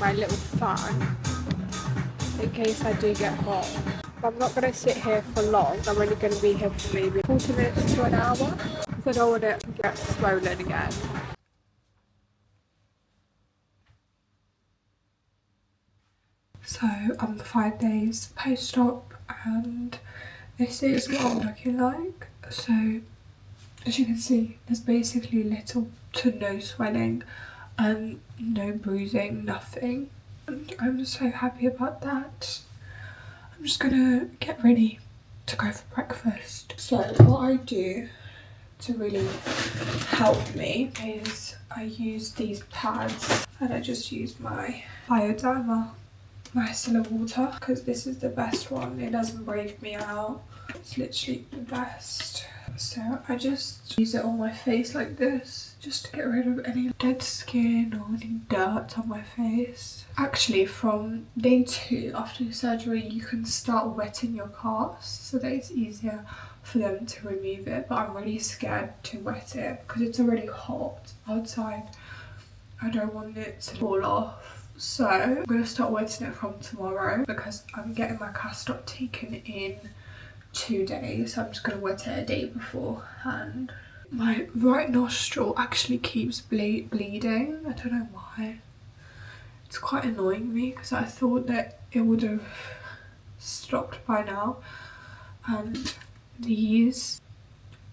my little fan, in case I do get hot. But I'm not going to sit here for long. I'm only going to be here for maybe 40 minutes to an hour, because I don't want it to get swollen again. So I'm 5 days post-op and this is what I'm looking like. So as you can see, there's basically little to no swelling and no bruising, nothing. And I'm so happy about that. I'm just gonna get ready to go for breakfast. So what I do to really help me is I use these pads and I just use my Bioderma micellar water because this is the best one. It doesn't break me out. It's literally the best. So I just use it on my face like this, just to get rid of any dead skin or any dirt on my face. Actually, from day 2 after your surgery, you can start wetting your casts so that it's easier for them to remove it. But I'm really scared to wet it because it's already hot outside. I don't want it to fall off. So I'm going to start wetting it from tomorrow because I'm getting my cast up taken in 2 days, so I'm just going to wet it a day beforehand. My right nostril actually keeps bleeding. I don't know why. It's quite annoying me because I thought that it would have stopped by now. And these,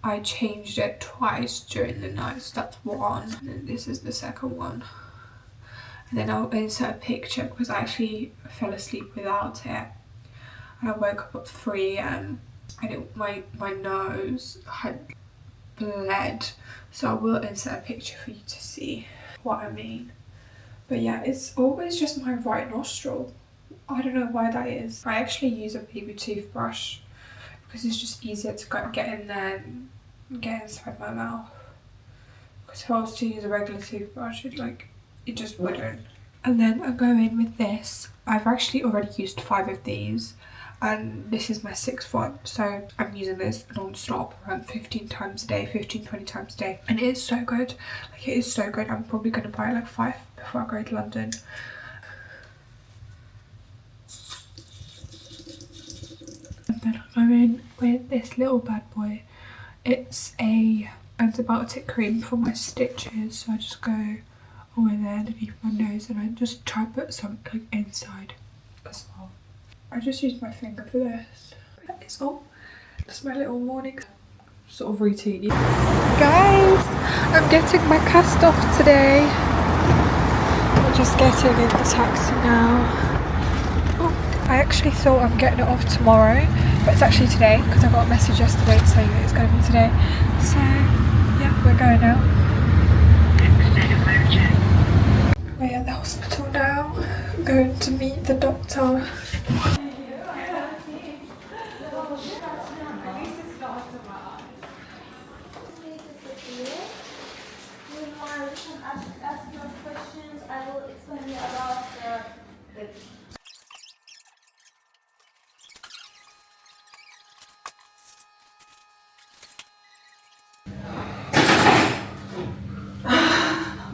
I changed it twice during the night, so that's one. And then this is the second one. And then I'll insert a picture because I actually fell asleep without it. And I woke up at 3 AM and my nose had bled, so I will insert a picture for you to see what I mean. But yeah, it's always just my right nostril. I don't know why that is. I actually use a baby toothbrush because it's just easier to get in there and get inside my mouth. Because if I was to use a regular toothbrush, it just wouldn't. And then I go in with this. I've actually already used 5 of these. And this is my 6th one, so I'm using this non-stop around 15 times a day, 15-20 times a day, and it is so good. Like, it is so good. I'm probably going to buy like 5 before I go to London. And then I go in with this little bad boy. It's a antibiotic cream for my stitches, so I just go all in there underneath my nose and I just try to put something inside as well. I just use my finger for this. That is all. That's my little morning sort of routine. Guys, I'm getting my cast off today. I'm just getting in the taxi now. Oh, I actually thought I'm getting it off tomorrow, but it's actually today because I got a message yesterday saying that it's going to be today. So yeah, we're going now. We're at the hospital now. I'm going to meet the doctor.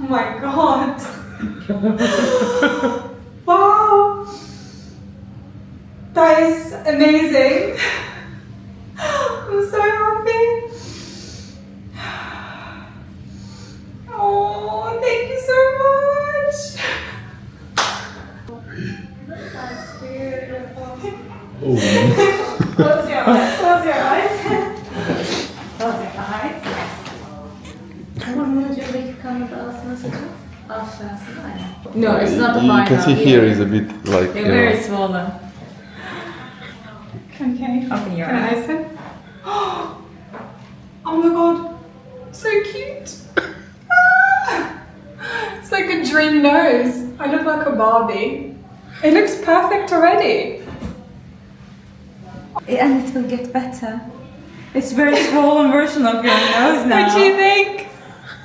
Oh my god! Wow! That is amazing! I'm so happy! No, it's not the You can final. see here is a bit like, They're you very know, swollen. Okay. Open your Can I eyes. open? Oh my god, so cute. It's like a dream nose. I look like a Barbie. It looks perfect already. And it will get better. It's very swollen version of your nose now. What do you think?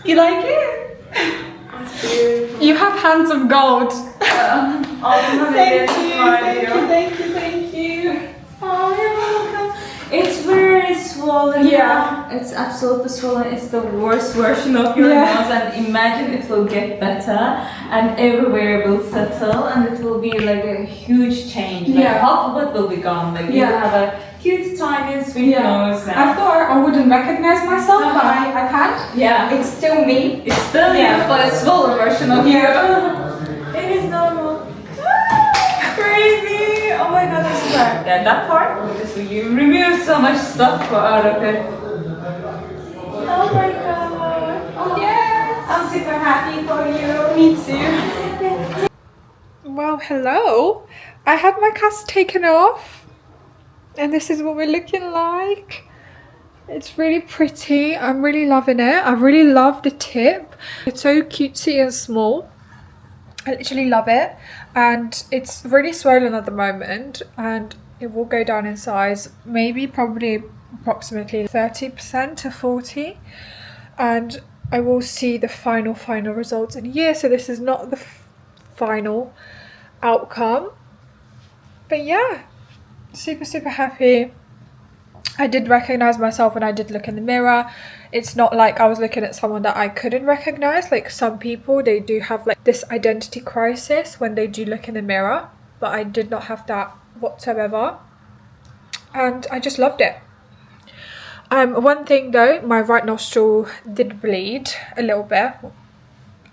You like it? You have hands of gold. Thank you. Oh, you're welcome. It's very swollen. Yeah. Now. It's absolutely swollen. It's the worst version of your Yeah. nose, and imagine it will get better, and everywhere will settle, and it will be like a huge change. Like Yeah. half of it will be gone. Like you Yeah. have a cute, tiny, sweet nose I now. thought I wouldn't recognize myself, but I can. Yeah. It's still me. It's still Yeah. but a swollen version of Yeah. you. It is normal. Crazy! Oh my god, that's bad. Yeah, that part, because you removed so much stuff out of it. Oh my god. Oh, Yes. I'm super happy for you. Me too. Well, hello. I had my cast taken off, and this is what we're looking like. It's really pretty. I'm really loving it. I really love the tip. It's so cutesy and small. I literally love it, and it's really swollen at the moment, and it will go down in size, maybe probably approximately 30% to 40%, and I will see the final results in a year. So this is not the final outcome, but yeah, super happy. I did recognize myself when I did look in the mirror. It's not like I was looking at someone that I couldn't recognize. Like some people, they do have like this identity crisis when they do look in the mirror, but I did not have that whatsoever, and I just loved it. One thing though, my right nostril did bleed a little bit.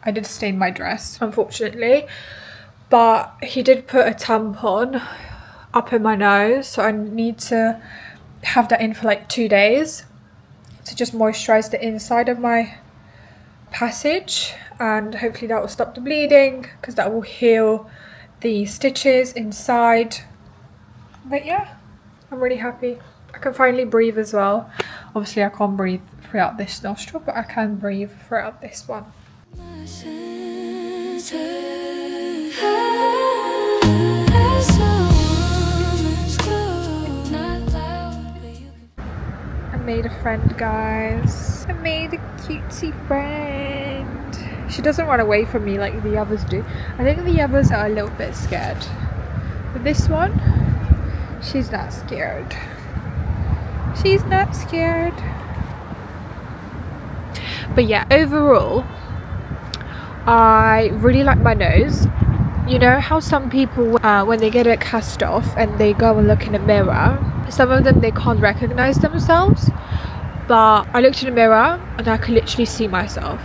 I did stain my dress, unfortunately, but he did put a tampon up in my nose, so I need to have that in for like 2 days to just moisturize the inside of my passage, and hopefully that will stop the bleeding, because that will heal the stitches inside. But yeah, I'm really happy. I can finally breathe as well. Obviously I can't breathe throughout this nostril, but I can breathe throughout this one. My I made a friend, guys. I made a cutesy friend. She doesn't run away from me like the others do. I think the others are a little bit scared. But this one, she's not scared. She's not scared. But yeah, overall, I really like my nose. You know how some people, when they get it cast off and they go and look in a mirror, some of them, they can't recognize themselves. But I looked in the mirror and I could literally see myself.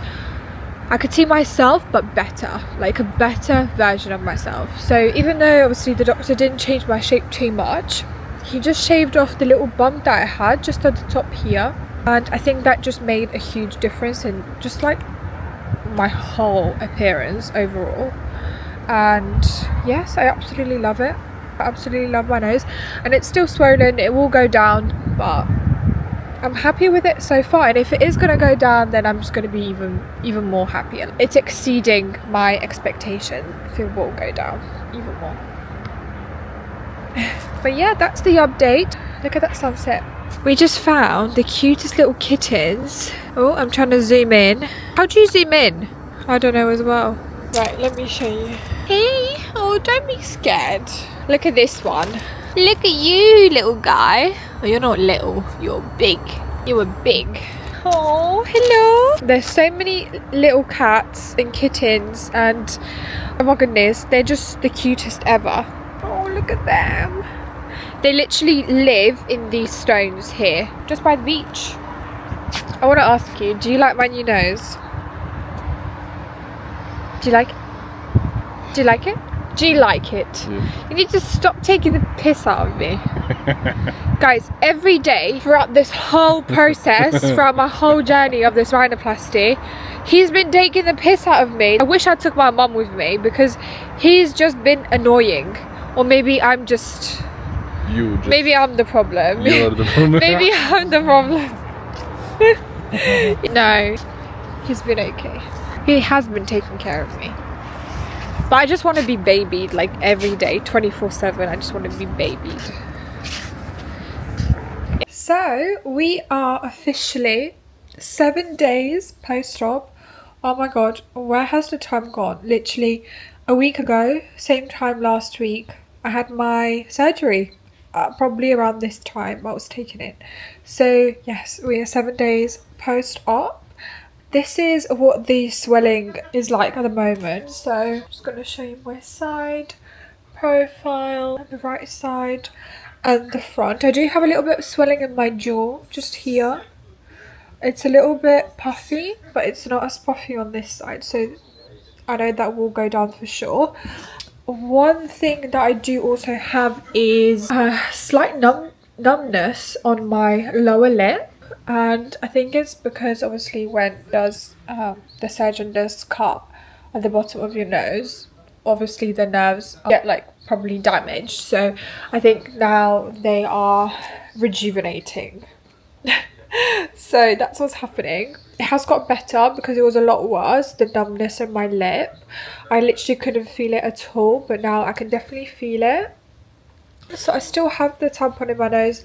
I could see myself, but better, like a better version of myself. So even though obviously the doctor didn't change my shape too much, he just shaved off the little bump that I had just at the top here, and I think that just made a huge difference in just like my whole appearance overall. And yes, I absolutely love it. I absolutely love my nose, and it's still swollen. It will go down, but I'm happy with it so far. And if it is going to go down, then I'm just going to be even more happier. It's exceeding my expectation if it will go down even more. But yeah, that's the update. Look at that sunset. We just found the cutest little kittens. Oh, I'm trying to zoom in. How do you zoom in? I don't know as well. Right, let me show you. Hey, oh, don't be scared. Look at this one. Look at you, little guy. Oh, you're not little, you're big. You are big. Oh, hello. There's so many little cats and kittens, and oh my goodness, they're just the cutest ever. Oh, look at them. They literally live in these stones here, just by the beach. I want to ask you, do you like my new nose? Do you like it? Do you like it? Do you like it? Yeah. You need to stop taking the piss out of me. Guys, every day throughout this whole process, throughout my whole journey of this rhinoplasty, he's been taking the piss out of me. I wish I took my mum with me because he's just been annoying. Or maybe I'm just... maybe I'm the problem. You're the problem. Maybe I'm the problem. No, he's been okay. He has been taking care of me. But I just want to be babied like every day, 24/7. I just want to be babied. So we are officially 7 days post-op. Oh my god, where has the time gone? Literally a week ago, same time last week, I had my surgery. Probably around this time I was taking it. So yes, we are 7 days post-op. This is what the swelling is like at the moment. So I'm just going to show you my side profile, the right side and the front. I do have a little bit of swelling in my jaw, just here. It's a little bit puffy, but it's not as puffy on this side. So I know that will go down for sure. One thing that I do also have is a slight numbness on my lower lip. And I think it's because obviously when the surgeon does cut at the bottom of your nose, obviously the nerves get like probably damaged. So I think now they are rejuvenating. So that's what's happening. It has got better because it was a lot worse, the numbness in my lip. I literally couldn't feel it at all, but now I can definitely feel it. So I still have the tampon in my nose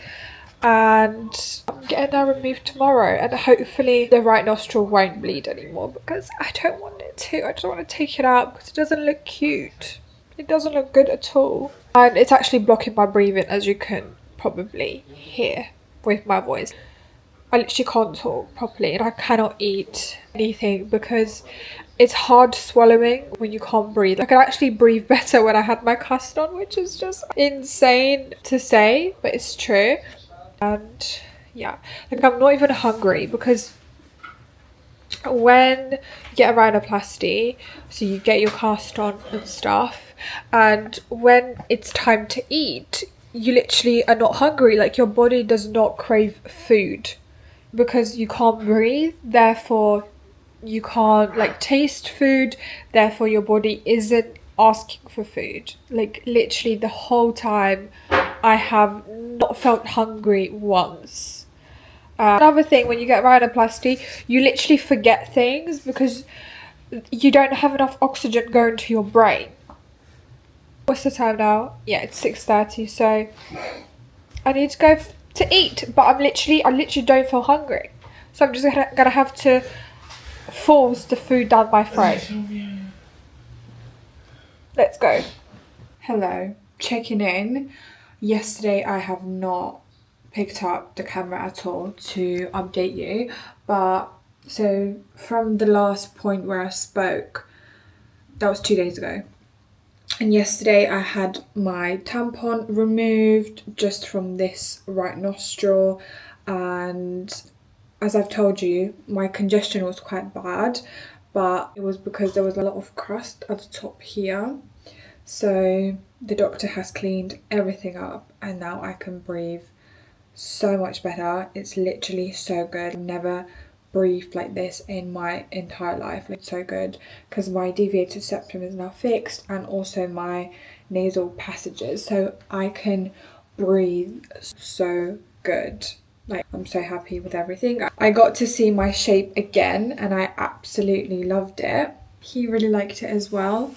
and I'm getting that removed tomorrow, and hopefully the right nostril won't bleed anymore because I don't want it to. I just want to take it out because it doesn't look cute. It doesn't look good at all. And it's actually blocking my breathing, as you can probably hear with my voice. I literally can't talk properly and I cannot eat anything because it's hard swallowing when you can't breathe. I could actually breathe better when I had my cast on, which is just insane to say, but it's true. And yeah, like I'm not even hungry because when you get a rhinoplasty, so you get your cast on and stuff, and when it's time to eat, you literally are not hungry. Like your body does not crave food because you can't breathe, therefore you can't like taste food, therefore your body isn't asking for food. Like literally the whole time I have not felt hungry once. Another thing, when you get rhinoplasty, you literally forget things because you don't have enough oxygen going to your brain. What's the time now? Yeah, it's 6:30, so I need to go to eat, but I literally don't feel hungry. So I'm just gonna have to force the food down my throat. Let's go. Hello, checking in. Yesterday I have not picked up the camera at all to update you, but so from the last point where I spoke, that was 2 days ago. And yesterday I had my tampon removed just from this right nostril, and as I've told you, my congestion was quite bad, but it was because there was a lot of crust at the top here. So the doctor has cleaned everything up and now I can breathe so much better. It's literally so good. I've never breathed like this in my entire life. It's so good because my deviated septum is now fixed and also my nasal passages, so I can breathe so good. Like I'm so happy with everything. I got to see my shape again and I absolutely loved it. He really liked it as well.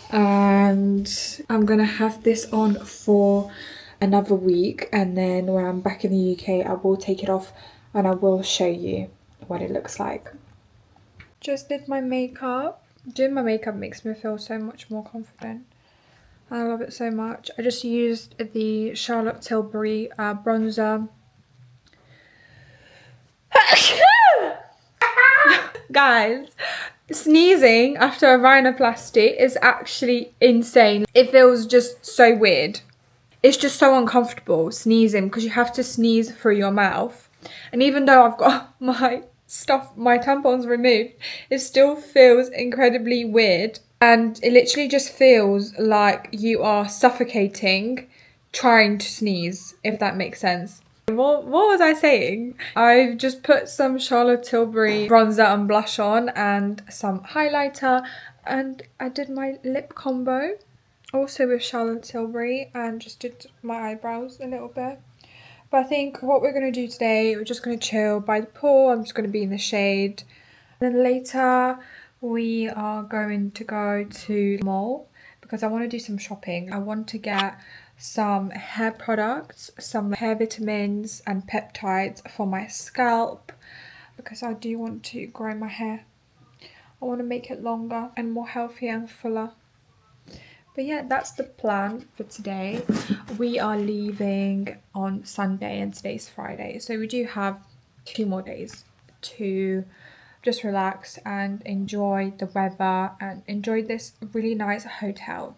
And I'm gonna have this on for another week, and then when I'm back in the UK I will take it off and I will show you what it looks like. Just did my makeup. Doing my makeup makes me feel so much more confident. I love it so much. I just used the Charlotte Tilbury bronzer. Guys, sneezing after a rhinoplasty is actually insane. It feels just so weird. It's just so uncomfortable sneezing because you have to sneeze through your mouth. And even though I've got my tampons removed, it still feels incredibly weird. And it literally just feels like you are suffocating trying to sneeze, if that makes sense. What was I saying? I've just put some Charlotte Tilbury bronzer and blush on and some highlighter, and I did my lip combo also with Charlotte Tilbury and just did my eyebrows a little bit. But I think what we're going to do today, we're just going to chill by the pool. I'm just going to be in the shade. Then later we are going to go to the mall because I want to do some shopping. I want to get some hair products, some hair vitamins and peptides for my scalp because I do want to grow my hair. I want to make it longer and more healthy and fuller. But yeah, that's the plan for today. We are leaving on Sunday and today's Friday, so we do have 2 more days to just relax and enjoy the weather and enjoy this really nice hotel.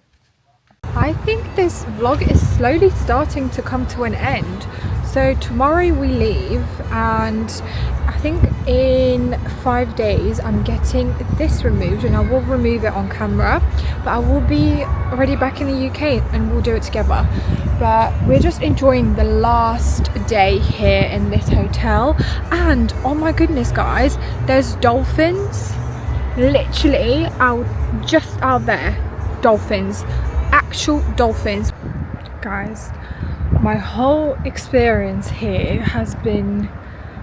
I think this vlog is slowly starting to come to an end. So tomorrow we leave, and I think in 5 days I'm getting this removed, and I will remove it on camera, but I will be already back in the UK and we'll do it together. But we're just enjoying the last day here in this hotel, and oh my goodness guys, there's dolphins literally just out there. Dolphins, actual dolphins. Guys, my whole experience here has been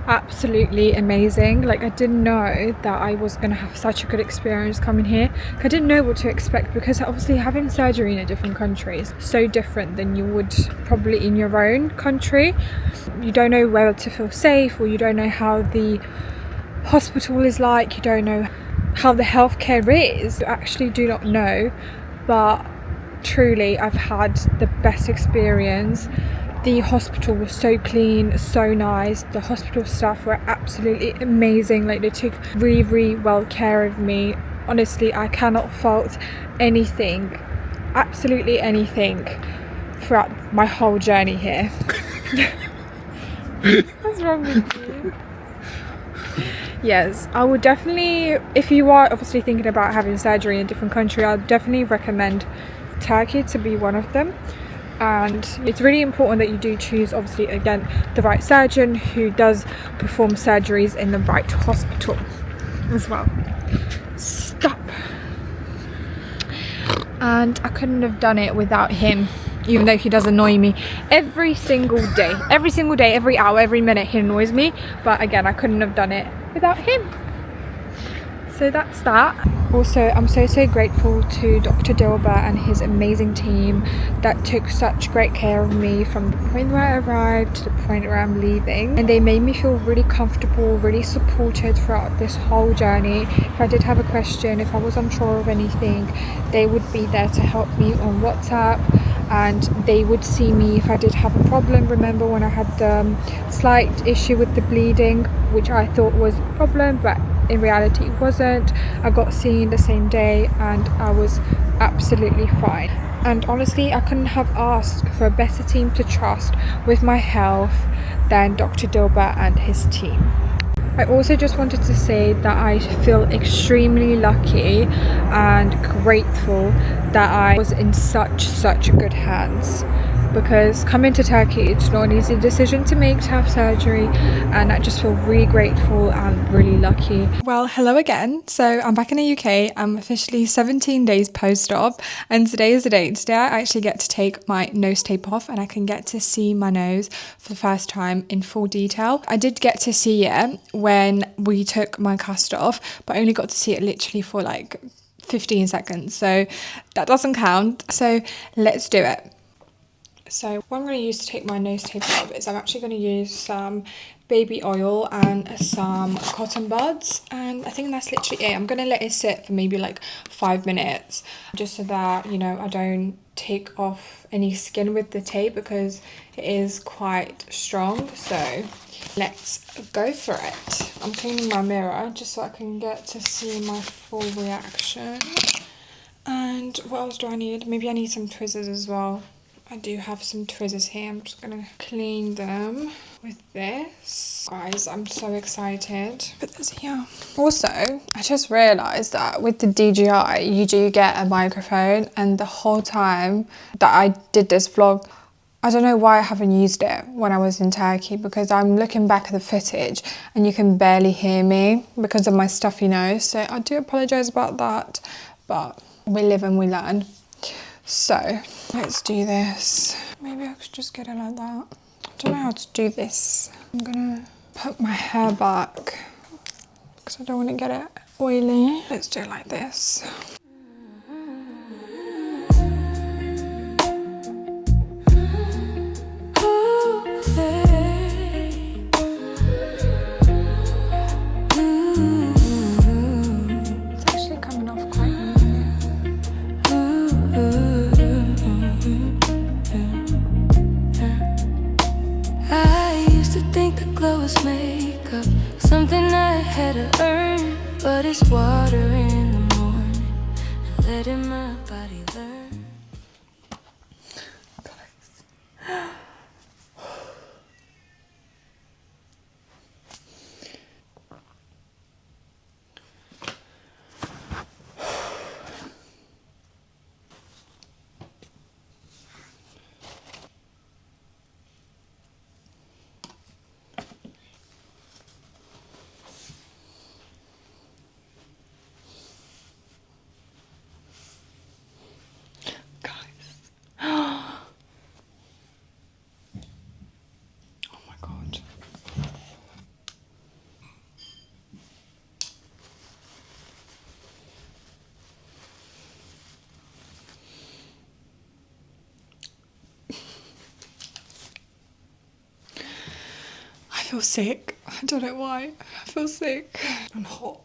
absolutely amazing. Like, I didn't know that I was gonna have such a good experience coming here. I didn't know what to expect because obviously having surgery in a different country is so different than you would probably in your own country. You don't know whether to feel safe, or you don't know how the hospital is like, you don't know how the healthcare is. You actually do not know, but truly I've had the best experience. The hospital was so clean, so nice. The hospital staff were absolutely amazing. Like, they took really well care of me. Honestly, I cannot fault anything, absolutely anything, throughout my whole journey here. What's wrong with you? Yes, I would definitely, if you are obviously thinking about having surgery in a different country, I'd definitely recommend Turkey to be one of them. And it's really important that you do choose, obviously, again, the right surgeon who does perform surgeries in the right hospital as well. Stop. And I couldn't have done it without him, even though he does annoy me every single day, every hour, every minute he annoys me. But again, I couldn't have done it without him. So that's that. Also, I'm so grateful to Dr. Dilber and his amazing team that took such great care of me from the point where I arrived to the point where I'm leaving. And they made me feel really comfortable, really supported throughout this whole journey. If I did have a question, if I was unsure of anything, they would be there to help me on WhatsApp, and they would see me if I did have a problem. Remember when I had the slight issue with the bleeding, which I thought was a problem, but in reality it wasn't. I got seen the same day and I was absolutely fine. And honestly, I couldn't have asked for a better team to trust with my health than Dr. Dilber and his team. I also just wanted to say that I feel extremely lucky and grateful that I was in such good hands, because coming to Turkey, it's not an easy decision to make to have surgery, and I just feel really grateful and really lucky. Well, hello again. So I'm back in the UK. I'm officially 17 days post-op, and today is the day. Today I actually get to take my nose tape off and I can get to see my nose for the first time in full detail. I did get to see it when we took my cast off, but I only got to see it literally for like 15 seconds, so that doesn't count. So let's do it. So what I'm going to use to take my nose tape off is I'm actually going to use some baby oil and some cotton buds, and I think that's literally it. I'm going to let it sit for maybe like 5 minutes just so that, you know, I don't take off any skin with the tape because it is quite strong. So let's go for it. I'm cleaning my mirror just so I can get to see my full reaction. And what else do I need? Maybe I need some tweezers as well. I do have some tweezers here. I'm just gonna clean them with this. Guys, I'm so excited. Put this here. Also, I just realised that with the DJI, you do get a microphone, and the whole time that I did this vlog, I don't know why I haven't used it when I was in Turkey, because I'm looking back at the footage and you can barely hear me because of my stuffy nose. So I do apologise about that, but we live and we learn. So let's do this. Maybe I could just get it like that. I don't know how to do this. I'm gonna put my hair back because I don't want to get it oily. Let's do it like this. It's actually coming off quite easily. I used to think the glow was makeup, something I had to earn, but it's water in the morning and letting my body learn. I feel sick. I don't know why. I feel sick and hot.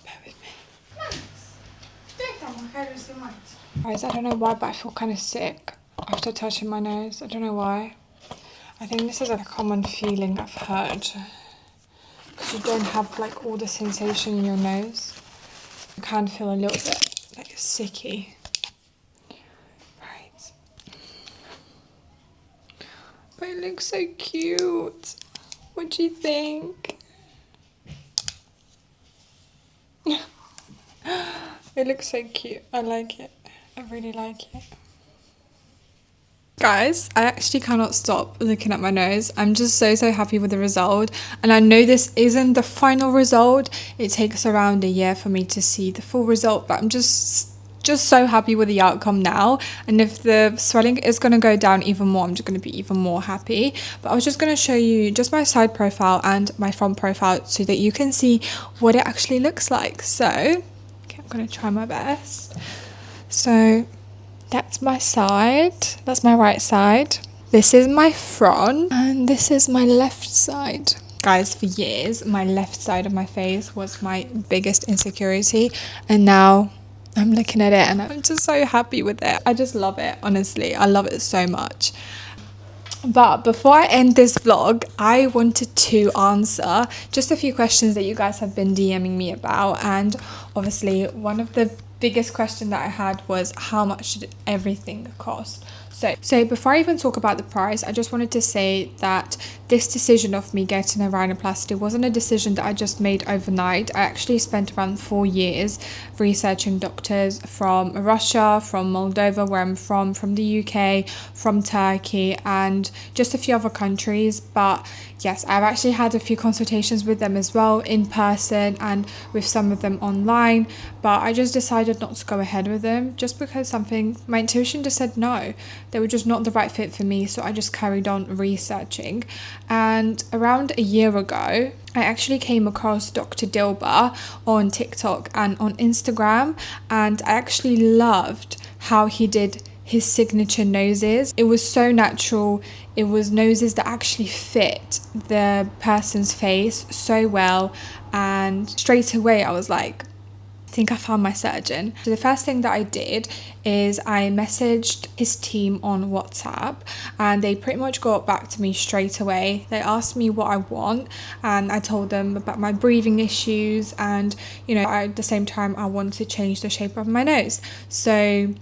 Bear with me. Guys, I don't know why, but I feel kind of sick after touching my nose. I don't know why. I think this is a common feeling I've heard. Because you don't have like all the sensation in your nose. You can feel a little bit like sicky. Right. But it looks so cute. What do you think? It looks so cute. I like it. I really like it. Guys, I actually cannot stop looking at my nose. I'm just so happy with the result, and I know this isn't the final result. It takes around a year for me to see the full result, but I'm just so happy with the outcome now. And if the swelling is going to go down even more, I'm just going to be even more happy. But I was just going to show you just my side profile and my front profile so that you can see what it actually looks like. So okay, I'm going to try my best. So that's my side, that's my right side. This is my front, and this is my left side. Guys, for years, my left side of my face was my biggest insecurity, and now I'm looking at it and I'm just so happy with it. I just love it, honestly. I love it so much. But before I end this vlog, I wanted to answer just a few questions that you guys have been DMing me about, and obviously one of the biggest question that I had was how much did everything cost. So before I even talk about the price, I just wanted to say that this decision of me getting a rhinoplasty wasn't a decision that I just made overnight. I actually spent around 4 years researching doctors from Russia, from Moldova, where I'm from the UK, from Turkey, and just a few other countries. But yes, I've actually had a few consultations with them as well, in person and with some of them online. But I just decided not to go ahead with them just because my intuition just said no. They were just not the right fit for me, so I just carried on researching. And around a year ago, I actually came across Dr. Dilber on TikTok and on Instagram, and I actually loved how he did his signature noses. It was so natural. It was noses that actually fit the person's face so well, and straight away I was like, I think I found my surgeon. So the first thing that I did is I messaged his team on WhatsApp, and they pretty much got back to me straight away. They asked me what I want, and I told them about my breathing issues, and at the same time I wanted to change the shape of my nose. So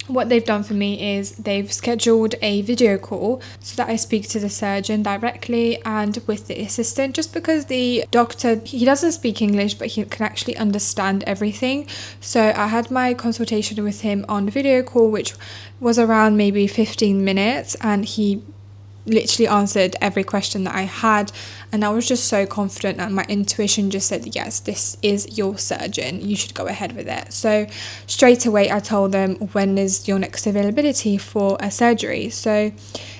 what they've done for me is they've scheduled a video call so that I speak to the surgeon directly and with the assistant, just because the doctor, he doesn't speak English, but he can actually understand everything. So I had my consultation with him on the video call, which was around maybe 15 minutes, and he literally answered every question that I had, and I was just so confident, and my intuition just said, yes, this is your surgeon, you should go ahead with it. So straight away I told them, when is your next availability for a surgery? So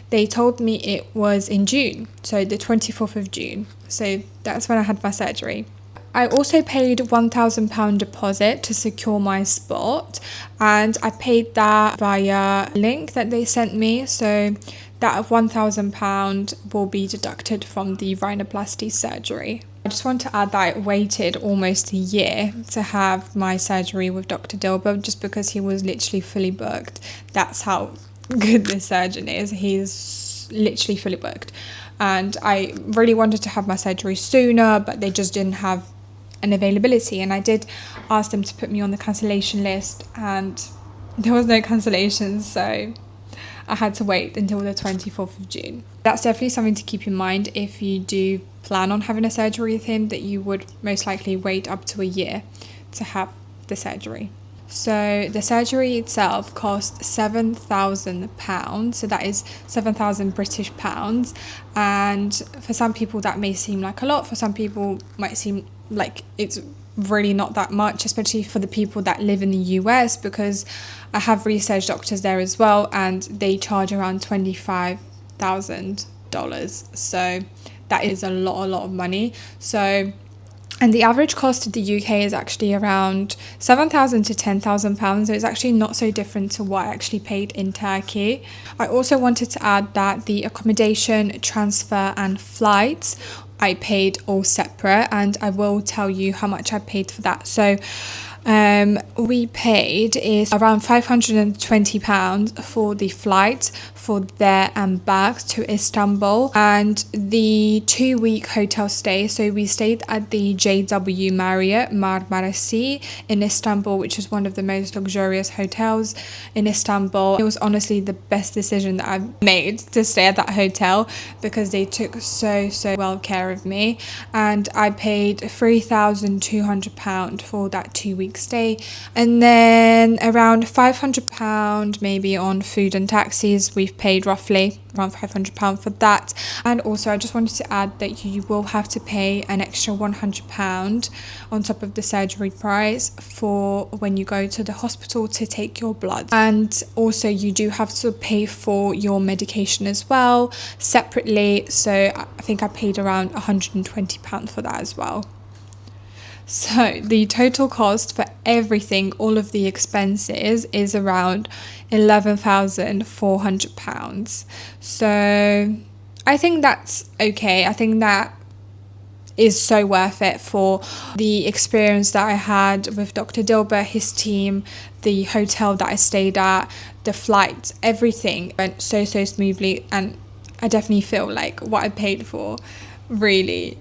they told me it was in June, so the 24th of June. So that's when I had my surgery. I also paid £1,000 deposit to secure my spot, and I paid that via a link that they sent me. So that £1,000 will be deducted from the rhinoplasty surgery. I just want to add that I waited almost a year to have my surgery with Dr. Dilber, just because he was literally fully booked. That's how good this surgeon is. He's literally fully booked. And I really wanted to have my surgery sooner, but they just didn't have an availability. And I did ask them to put me on the cancellation list, and there was no cancellations, so I had to wait until the 24th of June. That's definitely something to keep in mind if you do plan on having a surgery with him, that you would most likely wait up to a year to have the surgery. So the surgery itself cost £7,000, so that is 7,000 British pounds. And for some people that may seem like a lot, for some people might seem like it's really not that much, especially for the people that live in the US, because I have research doctors there as well, and they charge around $25,000. So that is a lot of money. So, and the average cost of the UK is actually around £7,000 to £10,000. So it's actually not so different to what I actually paid in Turkey. I also wanted to add that the accommodation, transfer and flights, I paid all separate, and I will tell you how much I paid for that. So we paid is around £520 for the flight for there and back to Istanbul, and the 2-week hotel stay. So we stayed at the JW Marriott Marmarisi in Istanbul, which is one of the most luxurious hotels in Istanbul. It was honestly the best decision that I've made to stay at that hotel, because they took so well care of me, and I paid £3,200 for that 2-week stay, and then around £500 maybe on food and taxis. We've paid roughly around £500 for that. And also I just wanted to add that you will have to pay an extra £100 on top of the surgery price for when you go to the hospital to take your blood, and also you do have to pay for your medication as well separately. So I think I paid around £120 for that as well. So the total cost for everything, all of the expenses, is around £11,400. So I think that's okay. I think that is so worth it for the experience that I had with Dr. Dilber, his team, the hotel that I stayed at, the flights, everything went so smoothly, and I definitely feel like what I paid for really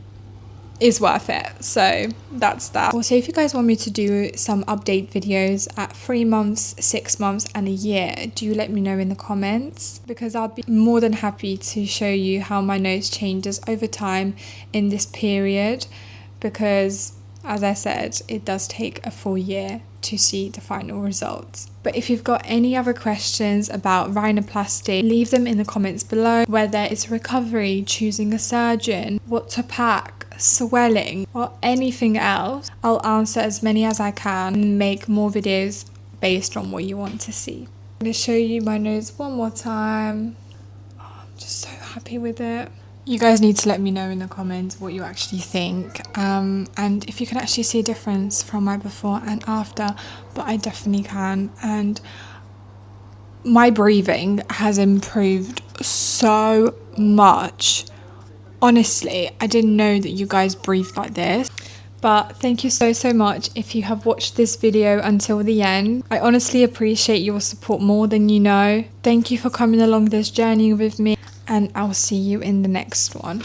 is worth it. So that's that. Also, if you guys want me to do some update videos at 3 months, 6 months and a year, do let me know in the comments, because I'll be more than happy to show you how my nose changes over time in this period, because as I said, it does take a full year to see the final results. But if you've got any other questions about rhinoplasty, leave them in the comments below, whether it's recovery, choosing a surgeon, what to pack, swelling, or anything else. I'll answer as many as I can and make more videos based on what you want to see. I'm going to show you my nose one more time. Oh, I'm just so happy with it. You guys need to let me know in the comments what you actually think, and if you can actually see a difference from my before and after, but I definitely can. And my breathing has improved so much. Honestly, I didn't know that you guys breathe like this. But thank you so much if you have watched this video until the end. I honestly appreciate your support more than you know. Thank you for coming along this journey with me, and I'll see you in the next one.